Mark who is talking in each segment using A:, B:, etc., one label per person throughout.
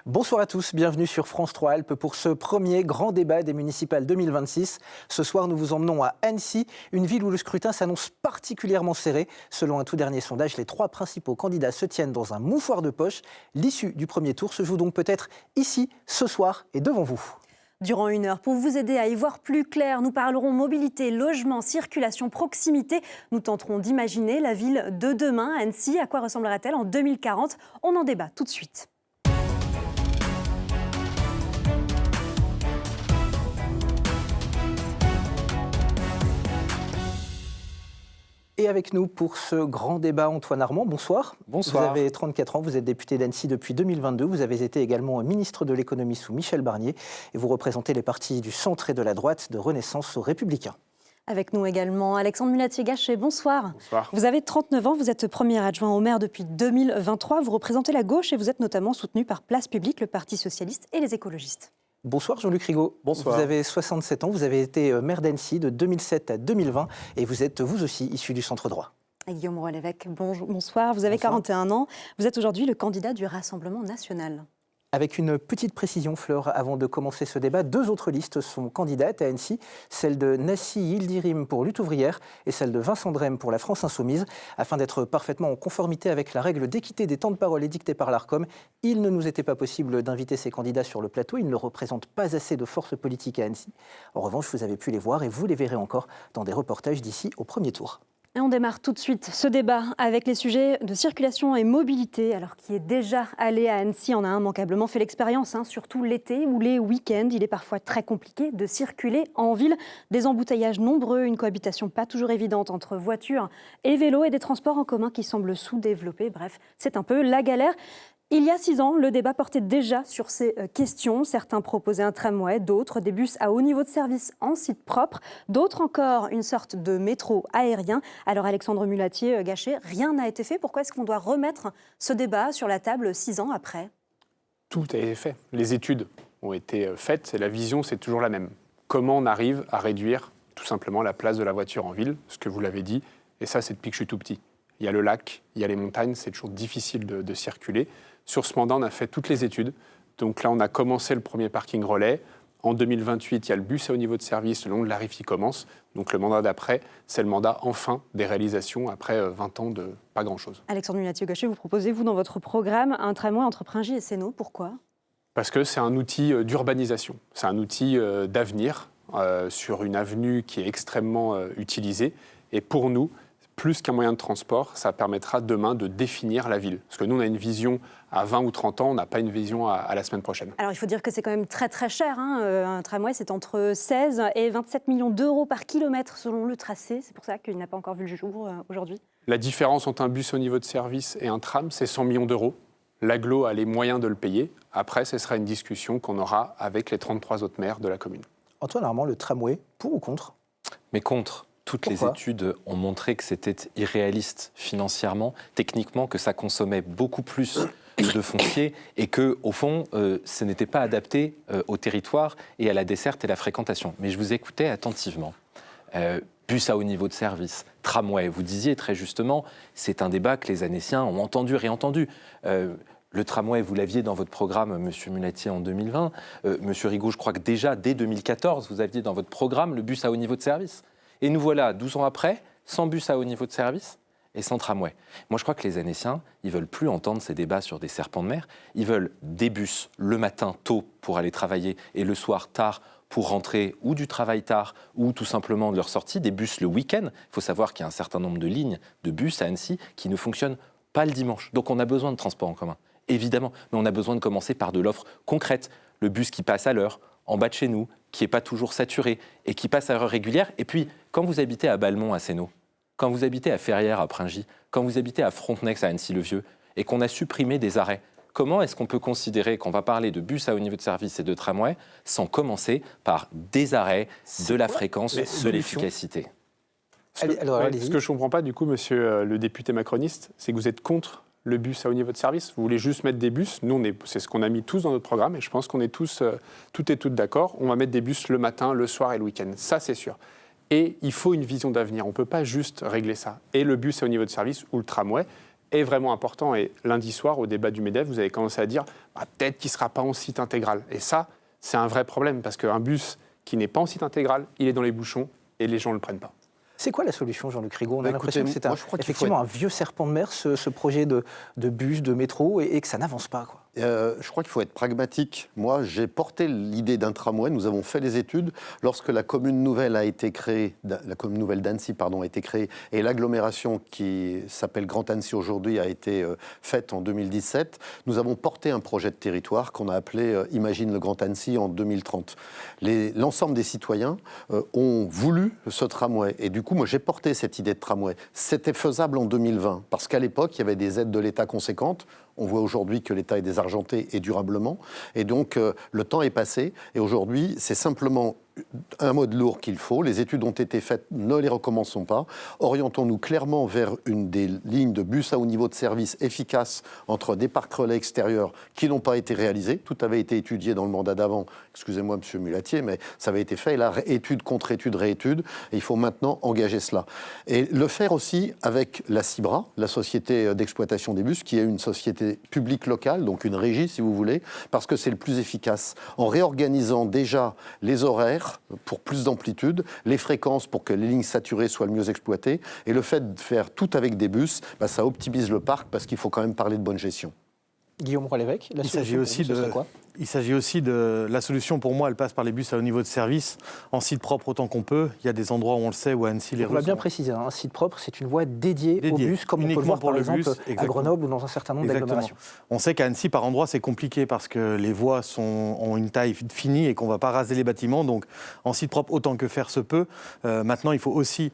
A: Bonsoir à tous, bienvenue sur France 3 Alpes pour ce premier grand débat des municipales 2026. Ce soir, nous vous emmenons à Annecy, une ville où le scrutin s'annonce particulièrement serré. Selon un tout dernier sondage, les 3 principaux candidats se tiennent dans un mouchoir de poche. L'issue du premier tour se joue donc peut-être ici, ce soir et devant vous.
B: Durant 1 heure, pour vous aider à y voir plus clair, nous parlerons mobilité, logement, circulation, proximité. Nous tenterons d'imaginer la ville de demain, Annecy. À quoi ressemblera-t-elle en 2040 ? On en débat tout de suite.
A: Et avec nous pour ce grand débat, Antoine Armand, bonsoir.
C: Bonsoir.
A: Vous avez 34 ans, vous êtes député d'Annecy depuis 2022. Vous avez été également ministre de l'économie sous Michel Barnier et vous représentez les partis du centre et de la droite de Renaissance aux Républicains.
B: Avec nous également Alexandre Mulatier-Gachet, bonsoir.
C: Bonsoir.
B: Vous avez 39 ans, vous êtes premier adjoint au maire depuis 2023. Vous représentez la gauche et vous êtes notamment soutenu par Place Publique, le Parti socialiste et les écologistes.
A: Bonsoir Jean-Luc Rigaud.
C: Bonsoir.
A: Vous avez 67 ans, vous avez été maire d'Annecy de 2007 à 2020 et vous êtes vous aussi issu du centre droit.
B: Et Guillaume Roy-l'Évêque, bonsoir. Vous avez 41 ans, vous êtes aujourd'hui le candidat du Rassemblement national.
A: Avec une petite précision, Fleur, avant de commencer ce débat, 2 autres listes sont candidates à Annecy, celle de Nassi Yildirim pour Lutte ouvrière et celle de Vincent Drem pour la France insoumise. Afin d'être parfaitement en conformité avec la règle d'équité des temps de parole édictée par l'Arcom, il ne nous était pas possible d'inviter ces candidats sur le plateau. Ils ne représentent pas assez de force politique à Annecy. En revanche, vous avez pu les voir et vous les verrez encore dans des reportages d'ici au premier tour.
B: Et on démarre tout de suite ce débat avec les sujets de circulation et mobilité. Alors qui est déjà allé à Annecy en a immanquablement fait l'expérience, surtout l'été ou les week-ends. Il est parfois très compliqué de circuler en ville. Des embouteillages nombreux, une cohabitation pas toujours évidente entre voitures et vélos et des transports en commun qui semblent sous-développés. Bref, c'est un peu la galère. Il y a 6 ans, le débat portait déjà sur ces questions. Certains proposaient un tramway, d'autres des bus à haut niveau de service en site propre, d'autres encore une sorte de métro aérien. Alors Alexandre Mulatier-Gachet, rien n'a été fait. Pourquoi est-ce qu'on doit remettre ce débat sur la table 6 ans après ?
C: Tout a été fait. Les études ont été faites et la vision, c'est toujours la même. Comment on arrive à réduire tout simplement la place de la voiture en ville, ce que vous l'avez dit, et ça, c'est depuis que je suis tout petit. Il y a le lac, il y a les montagnes, c'est toujours difficile de circuler. Sur ce mandat, on a fait toutes les études. Donc là, on a commencé le premier parking relais. En 2028, il y a le bus à haut niveau de service, le long de la Rive qui commence. Donc le mandat d'après, c'est le mandat enfin des réalisations après 20 ans de pas grand-chose.
B: Alexandre Mulatier-Gachet, vous proposez, vous, dans votre programme, un tramway entre Pringy et Sénaux. Pourquoi ?
C: Parce que c'est un outil d'urbanisation. C'est un outil d'avenir sur une avenue qui est extrêmement utilisée. Et pour nous, plus qu'un moyen de transport, ça permettra demain de définir la ville. Parce que nous, on a une vision à 20 ou 30 ans, on n'a pas une vision à la semaine prochaine.
B: Alors, il faut dire que c'est quand même très très cher. Un tramway, c'est entre 16 et 27 millions d'euros par kilomètre selon le tracé. C'est pour ça qu'il n'a pas encore vu le jour aujourd'hui.
C: La différence entre un bus au niveau de service et un tram, c'est 100 millions d'euros. L'agglo a les moyens de le payer. Après, ce sera une discussion qu'on aura avec les 33 autres maires de la commune.
A: Antoine Armand, le tramway, pour ou contre ?
D: Mais contre. Toutes les études ont montré que c'était irréaliste financièrement, techniquement, que ça consommait beaucoup plus de foncier et que, au fond, ce n'était pas adapté au territoire et à la desserte et la fréquentation. Mais je vous écoutais attentivement. Bus à haut niveau de service, tramway, vous disiez très justement, c'est un débat que les Annéciens ont entendu, réentendu. Le tramway, vous l'aviez dans votre programme, Monsieur Mulatier, en 2020. Monsieur Rigaud, je crois que déjà, dès 2014, vous aviez dans votre programme le bus à haut niveau de service. Et nous voilà, 12 ans après, sans bus à haut niveau de service et sans tramway. Moi, je crois que les Annéciens, ils ne veulent plus entendre ces débats sur des serpents de mer. Ils veulent des bus le matin tôt pour aller travailler et le soir tard pour rentrer ou du travail tard ou tout simplement de leur sortie. Des bus le week-end. Il faut savoir qu'il y a un certain nombre de lignes de bus à Annecy qui ne fonctionnent pas le dimanche. Donc, on a besoin de transports en commun, évidemment. Mais on a besoin de commencer par de l'offre concrète. Le bus qui passe à l'heure, en bas de chez nous, qui n'est pas toujours saturé et qui passe à heure régulière. Et puis, quand vous habitez à Balmont, à Sénaux, quand vous habitez à Ferrières, à Pringy, quand vous habitez à Frontenex, à Annecy-le-Vieux, et qu'on a supprimé des arrêts, comment est-ce qu'on peut considérer qu'on va parler de bus à haut niveau de service et de tramway sans commencer par des arrêts, de la fréquence, de l'efficacité ?
C: Ce que je ne comprends pas, du coup, monsieur le député macroniste, c'est que vous êtes contre le bus à haut niveau de service. Vous voulez juste mettre des bus. Nous, c'est ce qu'on a mis tous dans notre programme et je pense qu'on est tous, toutes et toutes d'accord. On va mettre des bus le matin, le soir et le week-end. Ça, c'est sûr. Et il faut une vision d'avenir. On ne peut pas juste régler ça. Et le bus à haut niveau de service ou le tramway est vraiment important. Et lundi soir, au débat du MEDEF, vous avez commencé à dire peut-être qu'il ne sera pas en site intégral. Et ça, c'est un vrai problème parce qu'un bus qui n'est pas en site intégral, il est dans les bouchons et les gens ne le prennent pas.
A: C'est quoi la solution, Jean-Luc Rigaud? On a l'impression que c'est effectivement un vieux serpent de mer, ce projet de bus, de métro, et que ça n'avance pas, quoi.
E: Je crois qu'il faut être pragmatique. Moi, j'ai porté l'idée d'un tramway. Nous avons fait les études. Lorsque la commune nouvelle a été créée, la commune nouvelle d'Annecy, a été créée, et l'agglomération qui s'appelle Grand Annecy aujourd'hui a été faite en 2017, nous avons porté un projet de territoire qu'on a appelé Imagine le Grand Annecy en 2030. L'ensemble des citoyens ont voulu ce tramway. Et du coup, moi, j'ai porté cette idée de tramway. C'était faisable en 2020, parce qu'à l'époque, il y avait des aides de l'État conséquentes. On voit aujourd'hui que l'État est désargenté et durablement. Et donc, le temps est passé. Et aujourd'hui, c'est simplement un mode lourd qu'il faut. Les études ont été faites, ne les recommençons pas. Orientons-nous clairement vers une des lignes de bus à haut niveau de service efficaces entre des parcs relais extérieurs qui n'ont pas été réalisés. Tout avait été étudié dans le mandat d'avant. Excusez-moi, monsieur Mulatier, mais ça avait été fait. Et là, étude contre étude, réétude. Et il faut maintenant engager cela. Et le faire aussi avec la CIBRA, la Société d'exploitation des bus, qui est une société publique locale, donc une régie, si vous voulez, parce que c'est le plus efficace. En réorganisant déjà les horaires, pour plus d'amplitude, les fréquences pour que les lignes saturées soient le mieux exploitées, et le fait de faire tout avec des bus, ça optimise le parc parce qu'il faut quand même parler de bonne gestion.
A: Guillaume Roy-l'Évêque,
F: il s'agit aussi de la solution, pour moi, elle passe par les bus à haut niveau de service, en site propre autant qu'on peut. Il y a des endroits où on le sait, où à Annecy, les rues.
A: On va bien préciser, un site propre, c'est une voie dédiée aux bus, comme on peut le voir par exemple à Grenoble ou dans un certain nombre d'agglomérations.
F: On sait qu'à Annecy, par endroits, c'est compliqué parce que les voies ont une taille finie et qu'on ne va pas raser les bâtiments. Donc, en site propre, autant que faire se peut. Maintenant, il faut aussi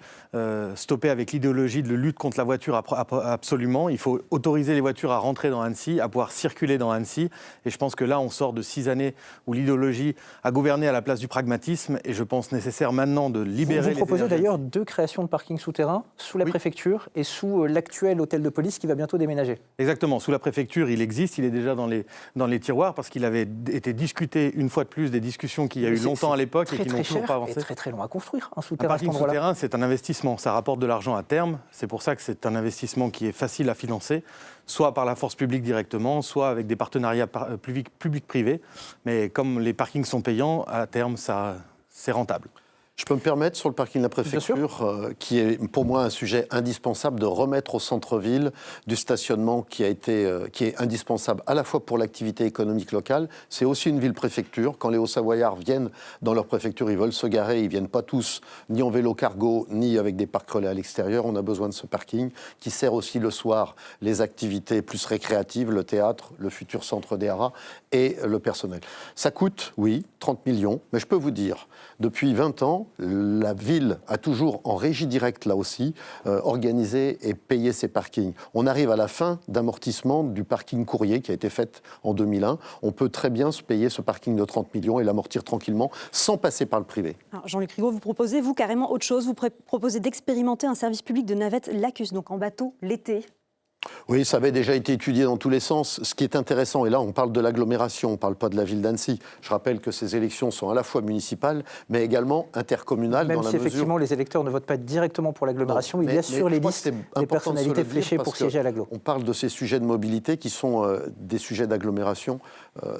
F: stopper avec l'idéologie de lutte contre la voiture absolument. Il faut autoriser les voitures à rentrer dans Annecy, à pouvoir circuler dans Annecy. Et je pense que là, on sort de 6 années où l'idéologie a gouverné à la place du pragmatisme. Et je pense nécessaire maintenant de libérer les...
A: Vous proposez d'ailleurs 2 créations de parkings souterrains sous la préfecture et sous l'actuel hôtel de police qui va bientôt déménager.
F: Exactement. Sous la préfecture, il existe. Il est déjà dans les tiroirs parce qu'il avait été discuté une fois de plus des discussions qu'il y a eu longtemps à l'époque et qui n'ont toujours pas avancé.
A: C'est très long à construire, un souterrain.
F: Un parking souterrain, c'est un investissement. Ça rapporte de l'argent à terme. C'est pour ça que c'est un investissement qui est facile à financer, soit par la force publique directement, soit avec des partenariats public-privé. Mais comme les parkings sont payants, à terme, c'est rentable.
E: Je peux me permettre, sur le parking de la préfecture, qui est pour moi un sujet indispensable, de remettre au centre-ville du stationnement qui est indispensable à la fois pour l'activité économique locale. C'est aussi une ville-préfecture. Quand les Hauts-Savoyards viennent dans leur préfecture, ils veulent se garer, ils ne viennent pas tous, ni en vélo cargo, ni avec des parcs relais à l'extérieur. On a besoin de ce parking qui sert aussi le soir les activités plus récréatives, le théâtre, le futur centre des haras et le personnel. Ça coûte, oui, 30 millions, mais je peux vous dire, depuis 20 ans, la ville a toujours, en régie directe là aussi, organisé et payé ses parkings. On arrive à la fin d'amortissement du parking Courrier qui a été fait en 2001. On peut très bien se payer ce parking de 30 millions et l'amortir tranquillement sans passer par le privé.
B: Alors Jean-Luc Rigaud, vous proposez, vous, carrément autre chose. Vous proposez d'expérimenter un service public de navette Lacus, donc en bateau l'été.
E: Oui, ça avait déjà été étudié dans tous les sens. Ce qui est intéressant, et là on parle de l'agglomération, on ne parle pas de la ville d'Annecy. Je rappelle que ces élections sont à la fois municipales, mais également intercommunales.
A: Même
E: dans
A: si
E: la
A: effectivement les électeurs ne votent pas directement pour l'agglomération, il y a sur les listes des personnalités fléchées pour siéger à l'agglo.
E: On parle de ces sujets de mobilité qui sont des sujets d'agglomération,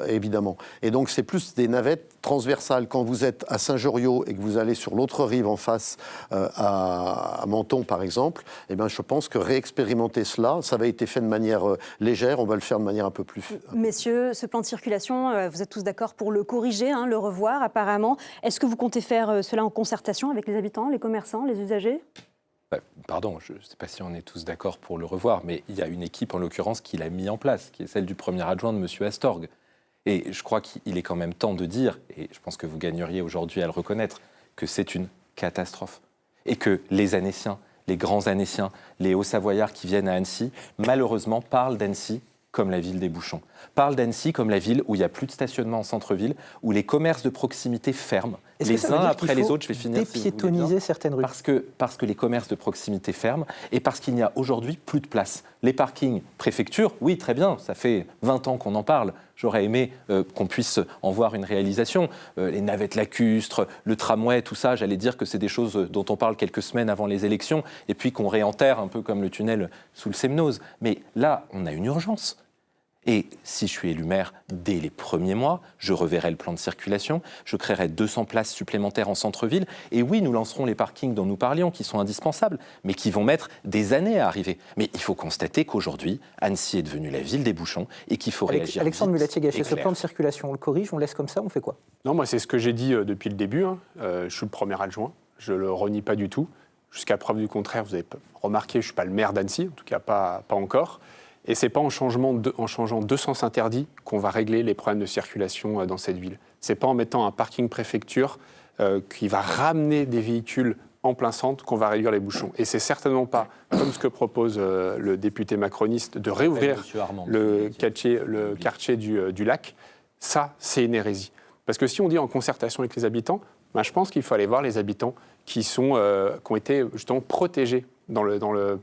E: évidemment. Et donc c'est plus des navettes transversales. Quand vous êtes à Saint-Joriot et que vous allez sur l'autre rive en face, à Menton par exemple, eh bien, je pense que réexpérimenter cela, ça avait été fait de manière légère, on va le faire de manière un peu plus...
B: Messieurs, ce plan de circulation, vous êtes tous d'accord pour le corriger, le revoir apparemment. Est-ce que vous comptez faire cela en concertation avec les habitants, les commerçants, les usagers ?
D: Pardon, je ne sais pas si on est tous d'accord pour le revoir, mais il y a une équipe en l'occurrence qui l'a mis en place, qui est celle du premier adjoint de M. Astorg. Et je crois qu'il est quand même temps de dire, et je pense que vous gagneriez aujourd'hui à le reconnaître, que c'est une catastrophe. Et que les Annéciens, les grands Annéciens, les Hauts-Savoyards qui viennent à Annecy, malheureusement parlent d'Annecy comme la ville des bouchons. Parlent d'Annecy comme la ville où il n'y a plus de stationnement en centre-ville, où les commerces de proximité ferment, les uns après les autres. Je vais finir.
A: Dépiétoniser certaines rues.
D: Parce que les commerces de proximité ferment et parce qu'il n'y a aujourd'hui plus de place. Les parkings préfecture, oui, très bien, ça fait 20 ans qu'on en parle. J'aurais aimé qu'on puisse en voir une réalisation. Les navettes lacustres, le tramway, tout ça, j'allais dire que c'est des choses dont on parle quelques semaines avant les élections, et puis qu'on réenterre un peu comme le tunnel sous le Semnoz. Mais là, on a une urgence. Et si je suis élu maire, dès les premiers mois, je reverrai le plan de circulation, je créerai 200 places supplémentaires en centre-ville, et oui, nous lancerons les parkings dont nous parlions, qui sont indispensables, mais qui vont mettre des années à arriver. Mais il faut constater qu'aujourd'hui, Annecy est devenue la ville des bouchons, et qu'il faut réagir
A: Alexandre
D: vite
A: Mulatier-Gachet,
D: et
A: ce
D: clair.
A: plan de circulation, on le corrige, on le laisse comme ça, on fait quoi?
C: Non, moi, c'est ce que j'ai dit depuis le début. Je suis le premier adjoint. Je ne le renie pas du tout. Jusqu'à preuve du contraire, vous avez remarqué, je ne suis pas le maire d'Annecy, en tout cas pas encore. Et ce n'est pas en changeant 200 interdits qu'on va régler les problèmes de circulation dans cette ville. Ce n'est pas en mettant un parking préfecture qui va ramener des véhicules en plein centre qu'on va réduire les bouchons. Et c'est certainement pas, comme ce que propose le député macroniste, de réouvrir le quartier du lac. Ça, c'est une hérésie. Parce que si on dit en concertation avec les habitants, ben, je pense qu'il faut aller voir les habitants qui ont été justement protégés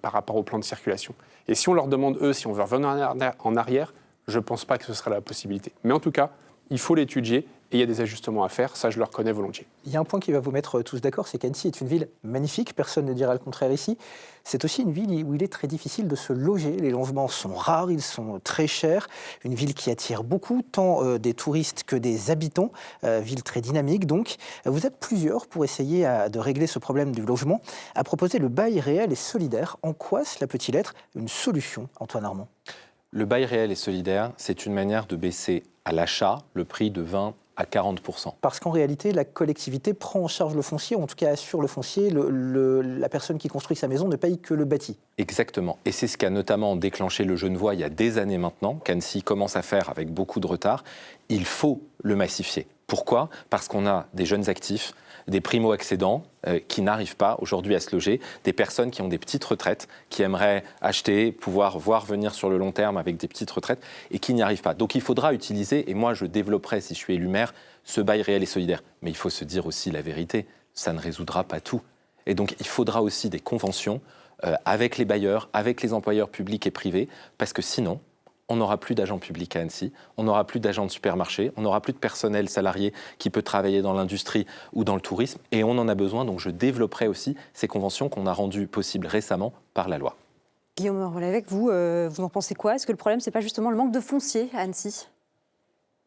C: par rapport au plan de circulation. Et si on leur demande, eux, si on veut revenir en arrière, je ne pense pas que ce sera la possibilité. Mais en tout cas, il faut l'étudier et il y a des ajustements à faire, ça je le reconnais volontiers.
A: Il y a un point qui va vous mettre tous d'accord, c'est qu'Annecy est une ville magnifique, personne ne dira le contraire ici. C'est aussi une ville où il est très difficile de se loger, les logements sont rares, ils sont très chers, une ville qui attire beaucoup, tant des touristes que des habitants, ville très dynamique donc. Vous êtes plusieurs pour essayer de régler ce problème du logement, à proposer le bail réel et solidaire. En quoi cela peut-il être une solution, Antoine Armand?
D: Le bail réel et solidaire, c'est une manière de baisser à l'achat le prix de 20 à 40%.
A: Parce qu'en réalité, la collectivité prend en charge le foncier, ou en tout cas assure le foncier. La personne qui construit sa maison ne paye que le bâti.
D: Exactement. Et c'est ce qui a notamment déclenché le Genevois il y a des années maintenant, qu'Annecy commence à faire avec beaucoup de retard. Il faut le massifier. Pourquoi ? Parce qu'on a des jeunes actifs, des primo-accédants qui n'arrivent pas aujourd'hui à se loger, des personnes qui ont des petites retraites, qui aimeraient acheter, pouvoir voir venir sur le long terme avec des petites retraites et qui n'y arrivent pas. Donc il faudra utiliser, et moi je développerai si je suis élu maire, ce bail réel et solidaire. Mais il faut se dire aussi la vérité, ça ne résoudra pas tout. Et donc il faudra aussi des conventions avec les bailleurs, avec les employeurs publics et privés, parce que sinon, on n'aura plus d'agents publics à Annecy, on n'aura plus d'agents de supermarché, on n'aura plus de personnel salarié qui peut travailler dans l'industrie ou dans le tourisme, et on en a besoin, donc je développerai aussi ces conventions qu'on a rendues possibles récemment par la loi.
B: Guillaume Rollevec, vous en pensez quoi? Est-ce que le problème, c'est pas justement le manque de foncier à Annecy?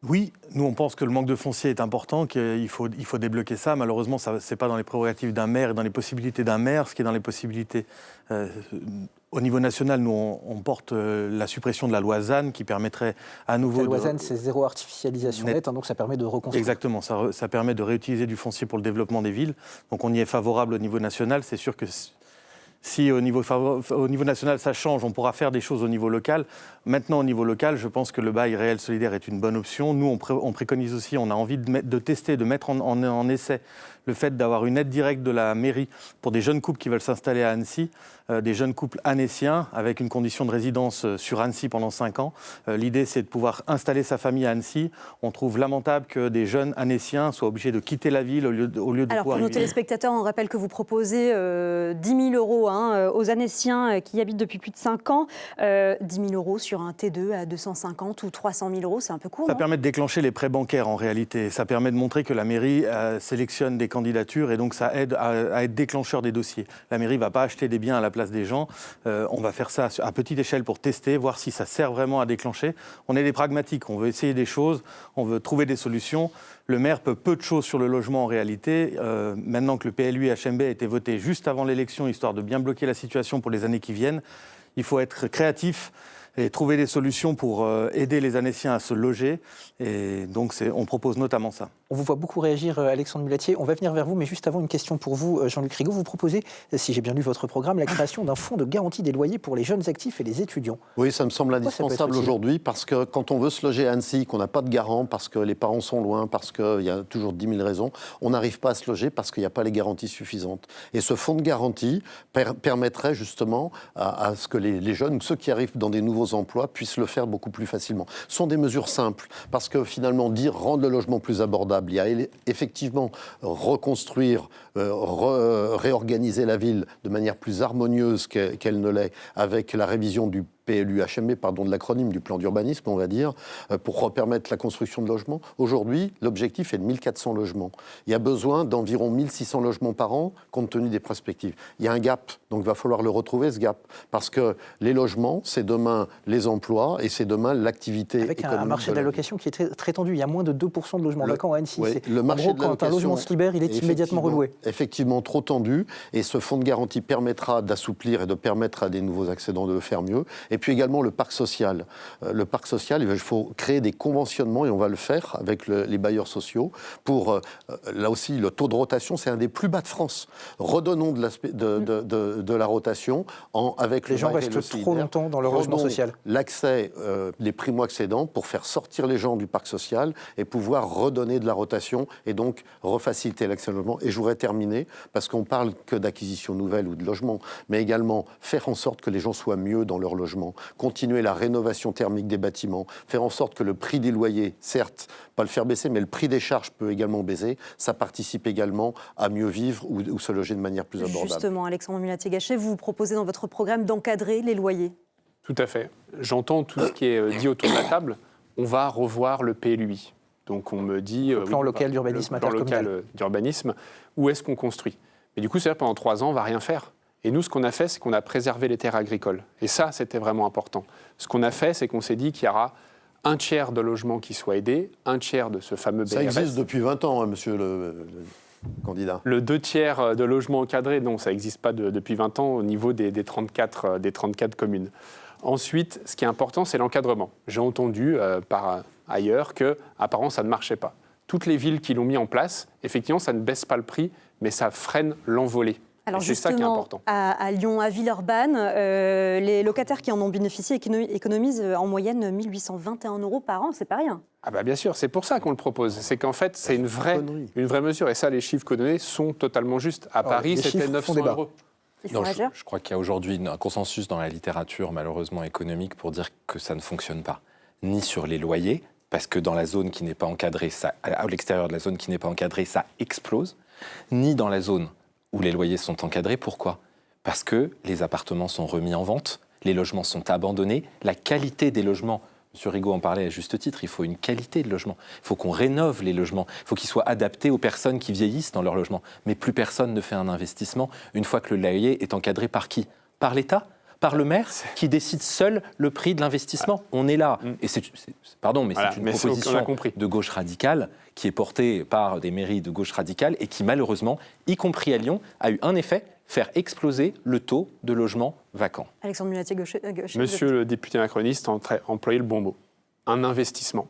F: Oui, nous on pense que le manque de foncier est important, qu'il faut débloquer ça. Malheureusement, ce n'est pas dans les prérogatives d'un maire et dans les possibilités d'un maire. Ce qui est dans les possibilités au niveau national, nous on porte la suppression de la loi ZAN qui permettrait à nouveau...
A: La loi ZAN, c'est zéro artificialisation nette, donc ça permet de reconstruire.
F: Exactement, ça permet de réutiliser du foncier pour le développement des villes. Donc on y est favorable au niveau national. C'est sûr que si au niveau national ça change, on pourra faire des choses au niveau local. Maintenant, au niveau local, je pense que le bail réel solidaire est une bonne option. Nous, on préconise aussi, on a envie de tester, de mettre en essai le fait d'avoir une aide directe de la mairie pour des jeunes couples qui veulent s'installer à Annecy, des jeunes couples annéciens avec une condition de résidence sur Annecy pendant 5 ans. L'idée, c'est de pouvoir installer sa famille à Annecy. On trouve lamentable que des jeunes annéciens soient obligés de quitter la ville au lieu de
B: Alors,
F: pouvoir...
B: pour nos téléspectateurs, on rappelle que vous proposez 10 000 euros aux Annéciens qui y habitent depuis plus de 5 ans. 10 000 euros sur un T2 à 250 ou 300 000 euros, c'est un peu court,
F: Ça
B: non ?
F: permet de déclencher les prêts bancaires en réalité. Ça permet de montrer que la mairie sélectionne des candidatures et donc ça aide à être déclencheur des dossiers. La mairie ne va pas acheter des biens à la place des gens. On va faire ça à petite échelle pour tester, voir si ça sert vraiment à déclencher. On est des pragmatiques, on veut essayer des choses, on veut trouver des solutions. Le maire peut peu de choses sur le logement en réalité. Maintenant que le PLU et HMB a été voté juste avant l'élection, histoire de bien bloquer la situation pour les années qui viennent, il faut être créatif et trouver des solutions pour aider les Annéciens à se loger. Et donc, on propose notamment ça.
A: On vous voit beaucoup réagir, Alexandre Mulatier. On va venir vers vous, mais juste avant, une question pour vous, Jean-Luc Rigaud. Vous proposez, si j'ai bien lu votre programme, la création d'un fonds de garantie des loyers pour les jeunes actifs et les étudiants.
E: Oui, ça me semble indispensable aujourd'hui, parce que quand on veut se loger à Annecy, qu'on n'a pas de garant, parce que les parents sont loin, parce qu'il y a toujours 10 000 raisons, on n'arrive pas à se loger parce qu'il n'y a pas les garanties suffisantes. Et ce fonds de garantie permettrait justement à ce que les jeunes, ceux qui arrivent dans des nouveaux emplois, puissent le faire beaucoup plus facilement. Ce sont des mesures simples, parce que finalement, rendre le logement plus abordable, il y a effectivement reconstruire, réorganiser la ville de manière plus harmonieuse qu'elle ne l'est, avec la révision du PLUHMB, pardon de l'acronyme, du plan d'urbanisme, on va dire, pour permettre la construction de logements. Aujourd'hui, l'objectif est de 1400 logements. Il y a besoin d'environ 1600 logements par an, compte tenu des perspectives. Il y a un gap, donc il va falloir le retrouver, ce gap. Parce que les logements, c'est demain les emplois et c'est demain l'activité
A: avec
E: économique.
A: Un marché de la location qui est très tendu. Il y a moins de 2% de logements vacants à Annecy.
E: Oui, le marché
A: en gros, quand un logement se libère, il est immédiatement reloué.
E: Effectivement, trop tendu. Et ce fonds de garantie permettra d'assouplir et de permettre à des nouveaux accédants de le faire mieux. Et puis également le parc social. Le parc social, il faut créer des conventionnements, et on va le faire avec les bailleurs sociaux, pour, là aussi, le taux de rotation, c'est un des plus bas de France. Redonnons de la rotation avec
A: les gens restent trop longtemps dans leur logement social.
E: L'accès des primo-accédants pour faire sortir les gens du parc social et pouvoir redonner de la rotation et donc refaciliter l'accès au logement. Et je voudrais terminer, parce qu'on parle que d'acquisition nouvelle ou de logement, mais également faire en sorte que les gens soient mieux dans leur logement, continuer la rénovation thermique des bâtiments, faire en sorte que le prix des loyers, certes, pas le faire baisser, mais le prix des charges peut également baisser. Ça participe également à mieux vivre ou se loger de manière plus abordable.
B: Justement, Alexandre Mulatier-Gachet, vous proposez dans votre programme d'encadrer les loyers.
C: Tout à fait. J'entends tout ce qui est dit autour de la table. On va revoir le PLUI. Donc on me dit...
A: Le plan local d'urbanisme intercommunal.
C: Le plan local d'urbanisme, où est-ce qu'on construit? Mais du coup, c'est-à-dire pendant 3 ans, on ne va rien faire. Et nous, ce qu'on a fait, c'est qu'on a préservé les terres agricoles. Et ça, c'était vraiment important. Ce qu'on a fait, c'est qu'on s'est dit qu'il y aura un tiers de logements qui soient aidés, un tiers de ce fameux BRS.
E: Ça existe depuis 20 ans, hein, monsieur le candidat.
C: Le 2 tiers de logements encadrés, non, ça n'existe pas depuis 20 ans au niveau des 34 communes. Ensuite, ce qui est important, c'est l'encadrement. J'ai entendu par ailleurs qu'apparemment, ça ne marchait pas. Toutes les villes qui l'ont mis en place, effectivement, ça ne baisse pas le prix, mais ça freine l'envolée.
B: Alors
C: c'est ça qui est important.
B: À Lyon, à Villeurbanne, les locataires qui en ont bénéficié économisent en moyenne 1 821 € par an, c'est pas rien.
C: Ah bah bien sûr, c'est pour ça qu'on le propose. C'est qu'en fait, c'est une vraie mesure. Et ça, les chiffres qu'on donnait sont totalement justes. À Paris, c'était 900 €.
D: Non, je crois qu'il y a aujourd'hui un consensus dans la littérature, malheureusement économique, pour dire que ça ne fonctionne pas. Ni sur les loyers, parce que dans la zone qui n'est pas encadrée, à l'extérieur de la zone qui n'est pas encadrée, ça explose. Ni dans la zone où les loyers sont encadrés. Pourquoi? Parce que les appartements sont remis en vente, les logements sont abandonnés, la qualité des logements, M. Rigaud en parlait à juste titre, il faut une qualité de logement. Il faut qu'on rénove les logements, il faut qu'ils soient adaptés aux personnes qui vieillissent dans leur logement. Mais plus personne ne fait un investissement une fois que le loyer est encadré par qui? Par l'État? Par le maire qui décide seul le prix de l'investissement. On est là. Et c'est une proposition de gauche radicale qui est portée par des mairies de gauche radicale et qui, malheureusement, y compris à Lyon, a eu un effet, faire exploser le taux de logements vacants.
B: Alexandre Mulatier-Gachet.
C: Monsieur le député macroniste a employé le bon mot. Un investissement.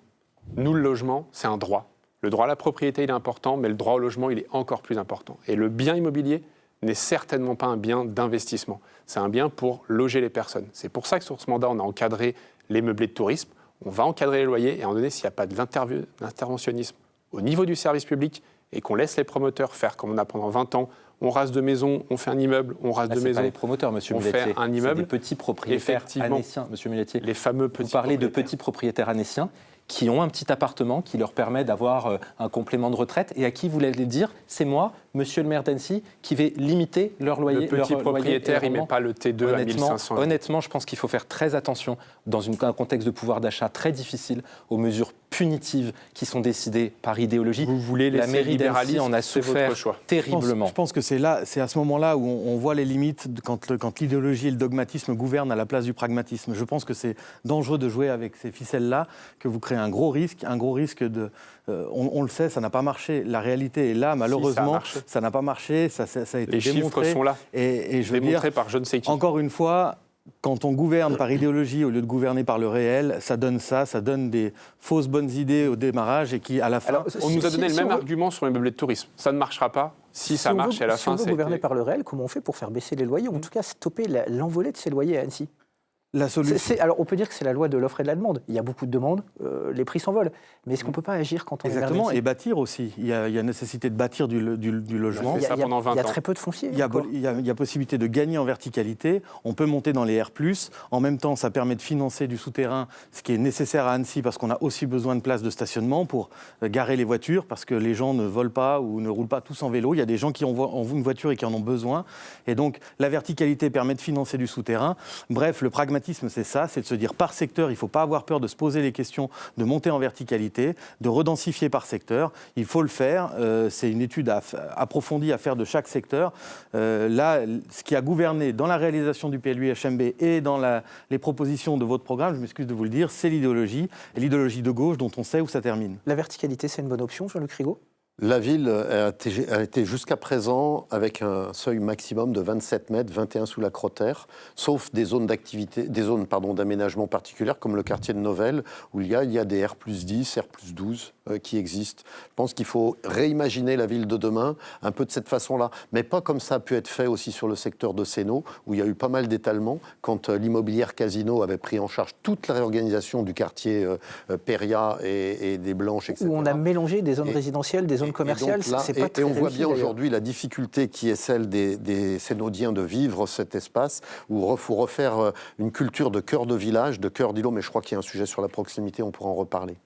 C: Nous, le logement, c'est un droit. Le droit à la propriété, il est important, mais le droit au logement, il est encore plus important. Et le bien immobilier n'est certainement pas un bien d'investissement. C'est un bien pour loger les personnes. C'est pour ça que sur ce mandat, on a encadré les meublés de tourisme, on va encadrer les loyers, et à un moment donné, s'il n'y a pas d'interventionnisme au niveau du service public et qu'on laisse les promoteurs faire comme on a pendant 20 ans, on rase de maison, on fait un immeuble, on rase de maison.
D: Pas les promoteurs, monsieur Mulatier.
C: On fait un immeuble.
D: C'est des petits propriétaires annéciens, monsieur Mulatier.
C: Les fameux petits
D: Vous parlez de petits propriétaires annéciens qui ont un petit appartement qui leur permet d'avoir un complément de retraite et à qui vous allez dire, c'est moi, monsieur le maire d'Annecy, qui vais limiter leur loyer.
C: Le petit propriétaire, il ne met pas le T2 à 1500 €.
D: Honnêtement, je pense qu'il faut faire très attention, dans un contexte de pouvoir d'achat très difficile, aux mesures punitives qui sont décidées par idéologie.
C: Vous voulez
D: la mairie d'Annecy en a souffert terriblement.
F: Je pense que c'est à ce moment-là où on voit les limites quand l'idéologie et le dogmatisme gouvernent à la place du pragmatisme. Je pense que c'est dangereux de jouer avec ces ficelles-là, que vous créez un gros risque de... on le sait, ça n'a pas marché. La réalité est là, malheureusement, ça n'a pas marché, ça a été démontré.
C: Les chiffres sont là,
F: et je veux
C: démontrés
F: dire,
C: par je ne sais qui.
F: Encore une fois, quand on gouverne par idéologie au lieu de gouverner par le réel, ça donne des fausses bonnes idées au démarrage et qui, à la fin...
C: Alors, on nous a donné le même argument sur les meublés de tourisme. Ça ne marchera pas. Si ça marche, à la fin,
A: Si on veut gouverner par le réel, comment on fait pour faire baisser les loyers, ou en tout cas stopper l'envolée de ces loyers à Annecy?
F: La solution.
A: Alors, on peut dire que c'est la loi de l'offre et de la demande. Il y a beaucoup de demandes, les prix s'envolent. Mais est-ce qu'on ne peut pas agir quand on
F: Exactement, et bâtir aussi. Il y a nécessité de bâtir du logement.
C: Il y
A: a très peu de foncier.
F: Il y a possibilité de gagner en verticalité. On peut monter dans les R+. En même temps, ça permet de financer du souterrain, ce qui est nécessaire à Annecy, parce qu'on a aussi besoin de places de stationnement pour garer les voitures, parce que les gens ne volent pas ou ne roulent pas tous en vélo. Il y a des gens qui ont une voiture et qui en ont besoin. Et donc, la verticalité permet de financer du souterrain. Bref, le pragmatisme pragmatisme, c'est ça, c'est de se dire par secteur, il ne faut pas avoir peur de se poser les questions, de monter en verticalité, de redensifier par secteur. Il faut le faire. C'est une étude approfondie à faire de chaque secteur. Là, ce qui a gouverné dans la réalisation du PLUI HMB et dans les propositions de votre programme, je m'excuse de vous le dire, c'est l'idéologie, et l'idéologie de gauche dont on sait où ça termine.
A: La verticalité, c'est une bonne option, Jean-Luc Rigaud ?
E: La ville a été jusqu'à présent avec un seuil maximum de 27 mètres, 21 sous l'acrotère, sauf des zones d'activité, d'aménagement particulières comme le quartier de Novelle, où il y a des R+10, R+12 qui existent. Je pense qu'il faut réimaginer la ville de demain un peu de cette façon-là, mais pas comme ça a pu être fait aussi sur le secteur de Sénaux, où il y a eu pas mal d'étalements quand l'immobilière Casino avait pris en charge toute la réorganisation du quartier Péria et des Blanches, etc.
A: Où on a mélangé des zones résidentielles, des zones commerciales, c'est pas très
E: et on voit
A: réussi,
E: bien
A: d'ailleurs.
E: aujourd'hui la difficulté qui est celle des Sénaudiens de vivre cet espace où il faut refaire une culture de cœur de village, de cœur d'îlot, mais je crois qu'il y a un sujet sur la proximité, on pourra en reparler.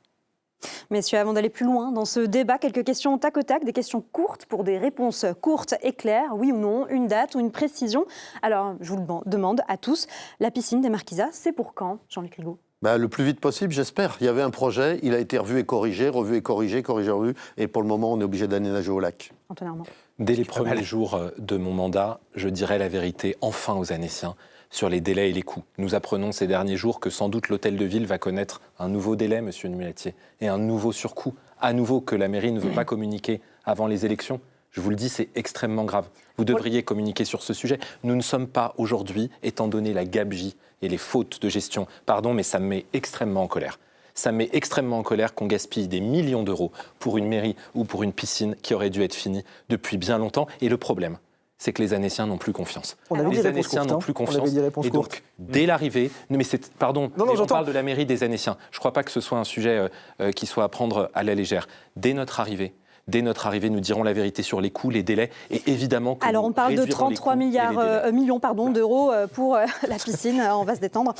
B: Messieurs, avant d'aller plus loin dans ce débat, quelques questions tac au tac, des questions courtes pour des réponses courtes et claires, oui ou non, une date ou une précision. Alors, je vous le demande à tous, la piscine des Marquisas, c'est pour quand, Jean-Luc Rigaud ?
E: Le plus vite possible, j'espère. Il y avait un projet, il a été revu et corrigé, corrigé, revu, et pour le moment, on est obligé d'aménager au lac.
B: Antoine Armand.
D: Dès les premiers jours de mon mandat, je dirai la vérité enfin aux Annéciens sur les délais et les coûts. Nous apprenons ces derniers jours que sans doute l'hôtel de ville va connaître un nouveau délai, monsieur Mulatier, et un nouveau surcoût. À nouveau que la mairie ne veut pas communiquer avant les élections. Je vous le dis, c'est extrêmement grave. Vous devriez communiquer sur ce sujet. Nous ne sommes pas aujourd'hui, étant donné la gabegie et les fautes de gestion. Pardon, mais ça me met extrêmement en colère. Ça me met extrêmement en colère qu'on gaspille des millions d'euros pour une mairie ou pour une piscine qui aurait dû être finie depuis bien longtemps. Et le problème, c'est que les Annéciens n'ont plus confiance. Les Annéciens n'ont plus confiance. Et donc, dès l'arrivée... Non, mais on parle de la mairie des Annéciens. Je ne crois pas que ce soit un sujet qui soit à prendre à la légère. Dès notre arrivée, nous dirons la vérité sur les coûts, les délais, et évidemment que
B: alors on parle de 33 millions d'euros pour la piscine, on va se détendre.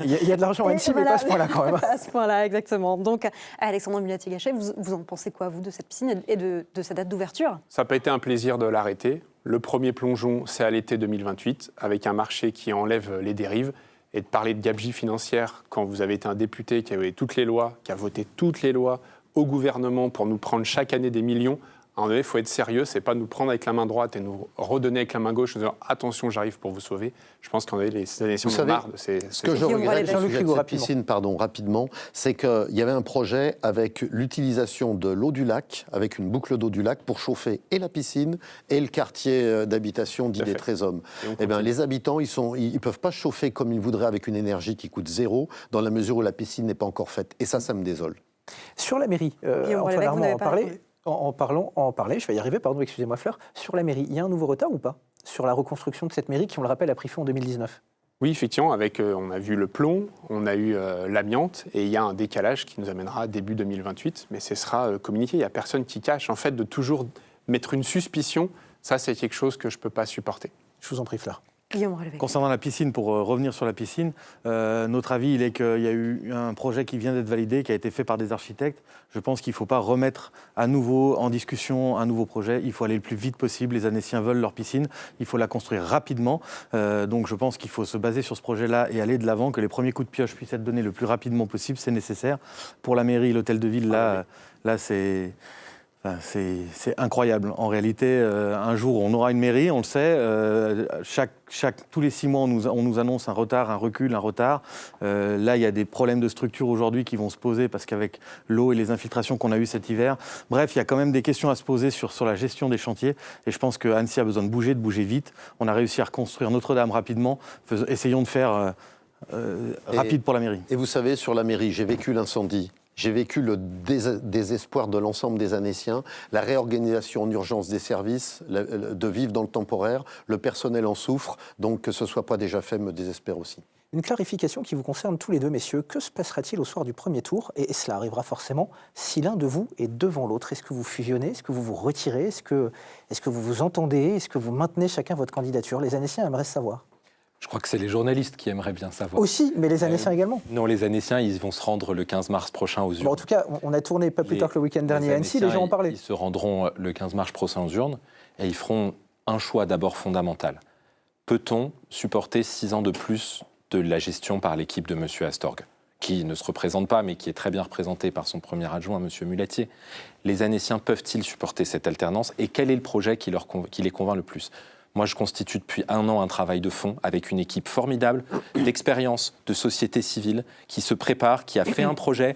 A: Il y a de l'argent à Annecy, mais pas à ce point-là quand même.
B: À ce point-là, exactement. Donc, Alexandre Mulatier-Gachet, vous en pensez quoi, vous, de cette piscine et de sa date d'ouverture ?
C: Ça n'a pas été un plaisir de l'arrêter. Le premier plongeon, c'est à l'été 2028, avec un marché qui enlève les dérives. Et de parler de gabegie financière quand vous avez été un député qui avait toutes les lois, qui a voté toutes les lois au gouvernement pour nous prendre chaque année des millions, à un moment donné, il faut être sérieux, c'est pas nous prendre avec la main droite et nous redonner avec la main gauche en disant attention, j'arrive pour vous sauver. Je pense qu'en les Annéciens ont marre de ces
E: ce que je regrette sur cette piscine, rapidement, c'est qu'il y avait un projet avec l'utilisation de l'eau du lac, avec une boucle d'eau du lac pour chauffer et la piscine et le quartier d'habitation dit des Trésommes. Les habitants, ils peuvent pas chauffer comme ils voudraient avec une énergie qui coûte zéro, dans la mesure où la piscine n'est pas encore faite. Et ça me désole.
A: Sur la mairie, Antoine Armand en parlait, je vais y arriver, pardon, excusez-moi Fleur. Sur la mairie, il y a un nouveau retard ou pas sur la reconstruction de cette mairie qui, on le rappelle, a pris fin en 2019 ?
C: Oui, effectivement, on a vu le plomb, on a eu l'amiante, et il y a un décalage qui nous amènera début 2028, mais ce sera communiqué. Il n'y a personne qui cache. En fait, de toujours mettre une suspicion, ça, c'est quelque chose que je ne peux pas supporter.
A: Je vous en prie, Fleur.
F: Concernant la piscine, pour revenir sur la piscine, notre avis, il est qu'il y a eu un projet qui vient d'être validé, qui a été fait par des architectes. Je pense qu'il ne faut pas remettre à nouveau en discussion un nouveau projet. Il faut aller le plus vite possible. Les Annéciens veulent leur piscine. Il faut la construire rapidement. Donc je pense qu'il faut se baser sur ce projet-là et aller de l'avant, que les premiers coups de pioche puissent être donnés le plus rapidement possible. C'est nécessaire. Pour la mairie, l'hôtel de ville, là c'est... c'est incroyable. En réalité, un jour, on aura une mairie, on le sait. Tous les 6 mois, on nous annonce un retard, un recul, un retard. Là, il y a des problèmes de structure aujourd'hui qui vont se poser parce qu'avec l'eau et les infiltrations qu'on a eues cet hiver, bref, il y a quand même des questions à se poser sur la gestion des chantiers. Et je pense que Annecy a besoin de bouger vite. On a réussi à reconstruire Notre-Dame rapidement. Essayons de faire rapide pour la mairie.
E: Et vous savez, sur la mairie, j'ai vécu l'incendie. J'ai vécu le désespoir de l'ensemble des Annéciens, la réorganisation en urgence des services, de vivre dans le temporaire, le personnel en souffre, donc que ce ne soit pas déjà fait me désespère aussi.
A: Une clarification qui vous concerne tous les deux, messieurs. Que se passera-t-il au soir du premier tour ? Et cela arrivera forcément si l'un de vous est devant l'autre. Est-ce que vous fusionnez ? Est-ce que vous vous retirez ? Est-ce que vous vous entendez ? Est-ce que vous maintenez chacun votre candidature ? Les Annéciens aimeraient savoir.
D: Je crois que c'est les journalistes qui aimeraient bien savoir.
A: Aussi, mais les Annéciens également.
D: Non, les Annéciens, ils vont se rendre le 15 mars prochain aux urnes.
A: Bon, en tout cas, on a tourné pas plus tard que le week-end dernier à Annecy, les gens en parlaient.
D: Ils se rendront le 15 mars prochain aux urnes et ils feront un choix d'abord fondamental. Peut-on supporter 6 ans de plus de la gestion par l'équipe de M. Astorg, qui ne se représente pas, mais qui est très bien représenté par son premier adjoint, M. Mulatier. Les Annéciens peuvent-ils supporter cette alternance et quel est le projet qui les convainc le plus ? Moi, je constitue depuis 1 an un travail de fond avec une équipe formidable d'expérience, de société civile qui se prépare, qui a fait un projet,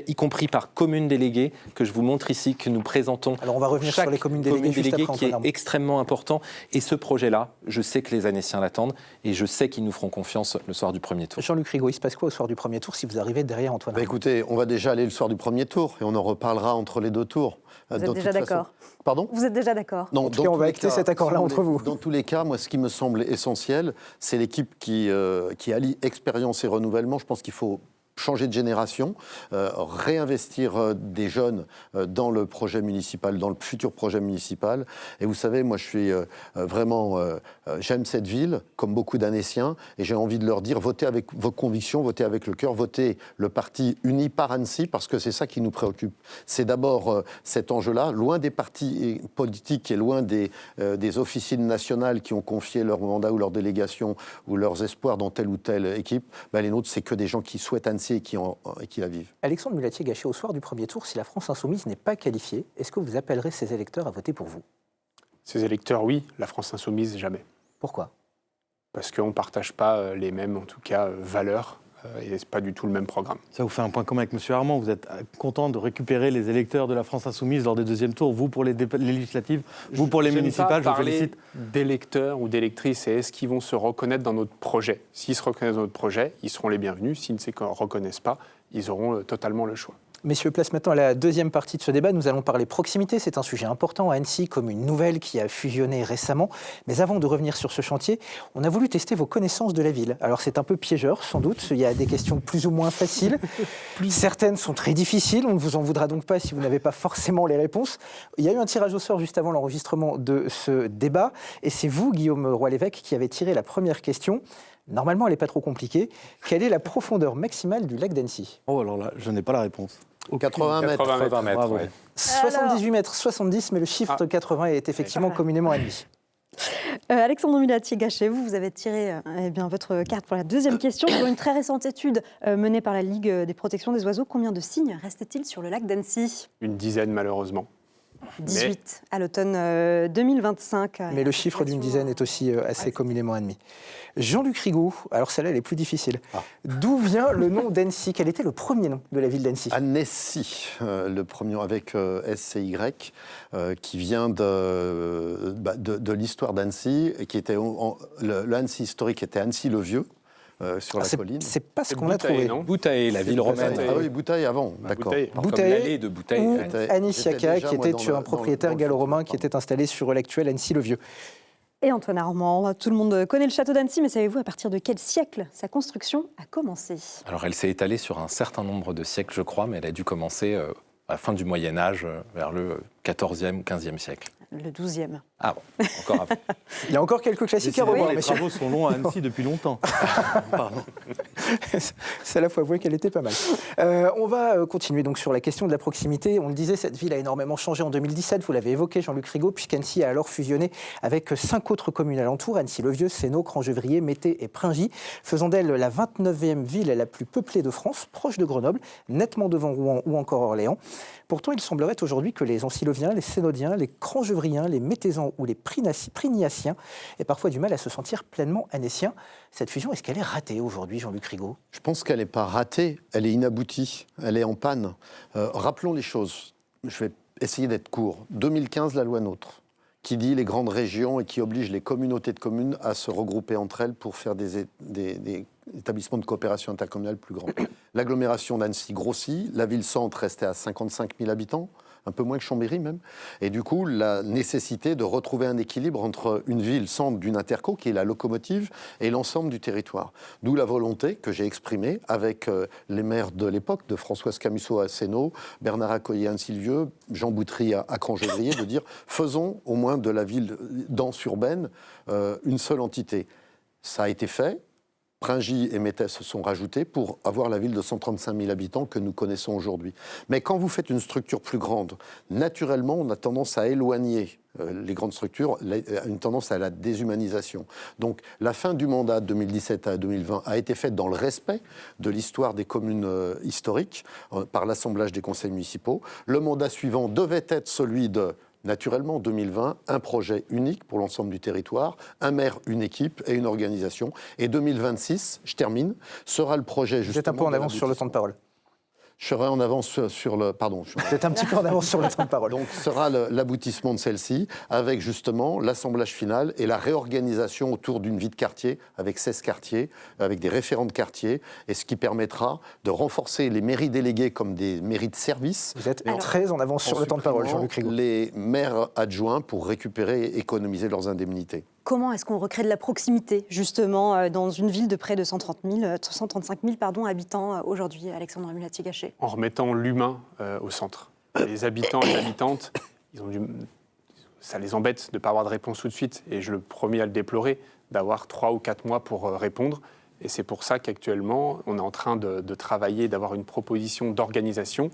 D: y compris par commune déléguée, que je vous montre ici, que nous présentons.
A: Alors, on va revenir sur les communes déléguées juste après,
D: qui est extrêmement important. Et ce projet-là, je sais que les Annéciens l'attendent et je sais qu'ils nous feront confiance le soir du premier tour.
A: Jean-Luc Rigaud, il se passe quoi au soir du premier tour si vous arrivez derrière Antoine Armand ?
E: Écoutez, on va déjà aller le soir du premier tour et on en reparlera entre les 2 tours.
B: Vous êtes déjà d'accord ?
E: Pardon ?
B: Vous êtes déjà d'accord ?
E: Non,
A: en tout cas, on va acter cet accord-là entre vous.
E: Dans tous les cas, moi, ce qui me semble essentiel, c'est l'équipe qui allie expérience et renouvellement. Je pense qu'il faut changer de génération, réinvestir des jeunes dans le projet municipal, dans le futur projet municipal. Et vous savez, moi, je suis vraiment... j'aime cette ville, comme beaucoup d'Annéciens, et j'ai envie de leur dire, votez avec vos convictions, votez avec le cœur, votez le parti uni par Annecy, parce que c'est ça qui nous préoccupe. C'est d'abord cet enjeu-là, loin des partis politiques et loin des officines nationales qui ont confié leur mandat ou leur délégation ou leurs espoirs dans telle ou telle équipe. Ben, les nôtres, c'est que des gens qui souhaitent Annecy et qui la vivent.
A: Alexandre Mulatier-Gachet, au soir du premier tour, si la France insoumise n'est pas qualifiée, est-ce que vous appellerez ces électeurs à voter pour vous ?
C: Ces électeurs, oui. La France insoumise, jamais.
A: Pourquoi ?
C: Parce qu'on ne partage pas les mêmes, en tout cas, valeurs et ce n'est pas du tout le même programme.
F: Ça vous fait un point commun avec M. Armand. Vous êtes content de récupérer les électeurs de la France insoumise lors des deuxièmes tours, vous pour les législatives, vous pour les municipales, je vous félicite.
C: D'électeurs ou d'électrices, et est-ce qu'ils vont se reconnaître dans notre projet ? S'ils se reconnaissent dans notre projet, ils seront les bienvenus. S'ils ne se reconnaissent pas, ils auront totalement le choix.
A: Messieurs, place maintenant à la deuxième partie de ce débat. Nous allons parler proximité. C'est un sujet important à Annecy, comme une nouvelle qui a fusionné récemment. Mais avant de revenir sur ce chantier, on a voulu tester vos connaissances de la ville. Alors c'est un peu piégeur, sans doute. Il y a des questions plus ou moins faciles. Certaines sont très difficiles. On ne vous en voudra donc pas si vous n'avez pas forcément les réponses. Il y a eu un tirage au sort juste avant l'enregistrement de ce débat. Et c'est vous, Guillaume Roy-l'Évêque, qui avez tiré la première question. Normalement, elle n'est pas trop compliquée. Quelle est la profondeur maximale du lac d'Annecy ?
F: Oh, alors là, je n'ai pas la réponse.
E: 80 mètres.
C: 80 mètres,
F: Bravo.
C: ouais.
A: 78 mètres 70, mais le chiffre 80 est effectivement communément admis.
B: Alexandre Mulatier-Gachet, vous avez tiré votre carte pour la deuxième question. Sur une très récente étude menée par la Ligue des protections des oiseaux, combien de cygnes restait-il sur le lac d'Annecy ?
C: Une dizaine, malheureusement.
B: 18 à l'automne 2025.
A: Mais le chiffre d'une dizaine est aussi assez communément admis. Jean-Luc Rigaud, alors celle-là, elle est plus difficile. D'où vient le nom d'Annecy ? Quel était le premier nom de la ville d'Annecy ?
E: Annecy, le premier nom avec S-C-Y, qui vient de l'histoire d'Annecy, qui était le Annecy historique était Annecy-le-Vieux. Sur la colline.
A: C'est pas ce qu'on a trouvé.
D: Boutaï, la ville romaine.
E: Ah oui, Boutaï avant, d'accord.
D: Comme l'allée de Boutaï.
A: Ou Aniciaca, qui était un propriétaire gallo-romain qui était installé sur l'actuel Annecy-le-Vieux.
B: Et Antoine Armand, tout le monde connaît le château d'Annecy, mais savez-vous à partir de quel siècle sa construction a commencé ?
D: Alors elle s'est étalée sur un certain nombre de siècles, je crois, mais elle a dû commencer à la fin du Moyen-Âge, vers le 14e ou 15e siècle.
B: Le 12e.
D: Ah bon, encore avant.
A: Il y a encore quelques classiques à revoir.
F: Les travaux sont longs à Annecy depuis longtemps. Pardon.
A: C'est à la fois avoué qu'elle était pas mal. On va continuer donc sur la question de la proximité. On le disait, cette ville a énormément changé en 2017. Vous l'avez évoqué, Jean-Luc Rigaud, puisqu'Annecy a alors fusionné avec 5 autres communes alentours, Annecy-le-Vieux, Sénaux, Crangevrier, Mété et Pringy, faisant d'elle la 29e ville la plus peuplée de France, proche de Grenoble, nettement devant Rouen ou encore Orléans. Pourtant, il semblerait aujourd'hui que les Anciloviens, les Sénaudiens, les Crangevriens, les Métaisans ou les Prignaciens aient parfois du mal à se sentir pleinement annéciens. Cette fusion, est-ce qu'elle est ratée aujourd'hui, Jean-Luc Rigaud ?
E: Je pense qu'elle n'est pas ratée, elle est inaboutie, elle est en panne. Rappelons les choses, je vais essayer d'être court. 2015, la loi NOTRe, qui dit les grandes régions et qui oblige les communautés de communes à se regrouper entre elles pour faire des établissements de coopération intercommunale plus grands. L'agglomération d'Annecy grossit, la ville-centre restait à 55 000 habitants, un peu moins que Chambéry même, et du coup la nécessité de retrouver un équilibre entre une ville-centre d'une interco, qui est la locomotive, et l'ensemble du territoire. D'où la volonté que j'ai exprimée avec les maires de l'époque, de Françoise Camusot à Sénaux, Bernard Accoyer à Annecy-le-Vieux, Jean Boutry à Crangevrier, de dire faisons au moins de la ville dense urbaine une seule entité. Ça a été fait. Pringy et Méthès se sont rajoutés pour avoir la ville de 135 000 habitants que nous connaissons aujourd'hui. Mais quand vous faites une structure plus grande, naturellement, on a tendance à éloigner les grandes structures, une tendance à la déshumanisation. Donc la fin du mandat de 2017 à 2020 a été faite dans le respect de l'histoire des communes historiques par l'assemblage des conseils municipaux. Le mandat suivant devait être celui de... Naturellement, 2020, un projet unique pour l'ensemble du territoire, un maire, une équipe et une organisation. Et 2026, je termine, sera le projet justement...
A: Vous êtes un peu en avance sur le temps de parole.
E: Je serai en avance sur le... Pardon.
A: Vous êtes un petit peu en avance sur le temps de parole.
E: Donc, sera l'aboutissement de celle-ci, avec justement l'assemblage final et la réorganisation autour d'une vie de quartier, avec 16 quartiers, avec des référents de quartier, et ce qui permettra de renforcer les mairies déléguées comme des mairies de service.
A: Vous êtes très en avance sur le temps de parole, Jean-Luc Rigaud.
E: Les maires adjoints pour récupérer et économiser leurs indemnités.
B: Comment est-ce qu'on recrée de la proximité, justement, dans une ville de près de 135 000 habitants aujourd'hui, Alexandre Mulatier-Gachet?
C: En remettant l'humain au centre. Les habitants et les habitantes, ça les embête de ne pas avoir de réponse tout de suite. Et je le promets à le déplorer, d'avoir 3 ou 4 mois pour répondre. Et c'est pour ça qu'actuellement, on est en train de travailler, d'avoir une proposition d'organisation.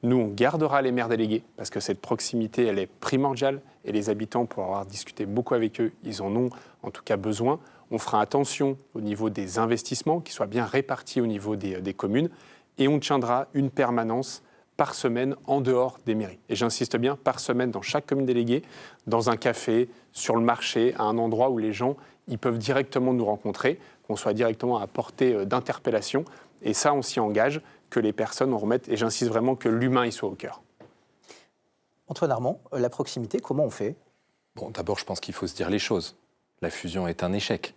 C: Nous, on gardera les maires délégués, parce que cette proximité, elle est primordiale, et les habitants, pour avoir discuté beaucoup avec eux, ils en ont en tout cas besoin. On fera attention au niveau des investissements, qu'ils soient bien répartis au niveau des communes, et on tiendra une permanence par semaine en dehors des mairies. Et j'insiste bien, par semaine dans chaque commune déléguée, dans un café, sur le marché, à un endroit où les gens ils peuvent directement nous rencontrer, qu'on soit directement à portée d'interpellation. Et ça, on s'y engage, que les personnes en remettent, et j'insiste vraiment que l'humain y soit au cœur.
A: Antoine Armand, la proximité, comment on fait?
D: Bon, d'abord, je pense qu'il faut se dire les choses. La fusion est un échec.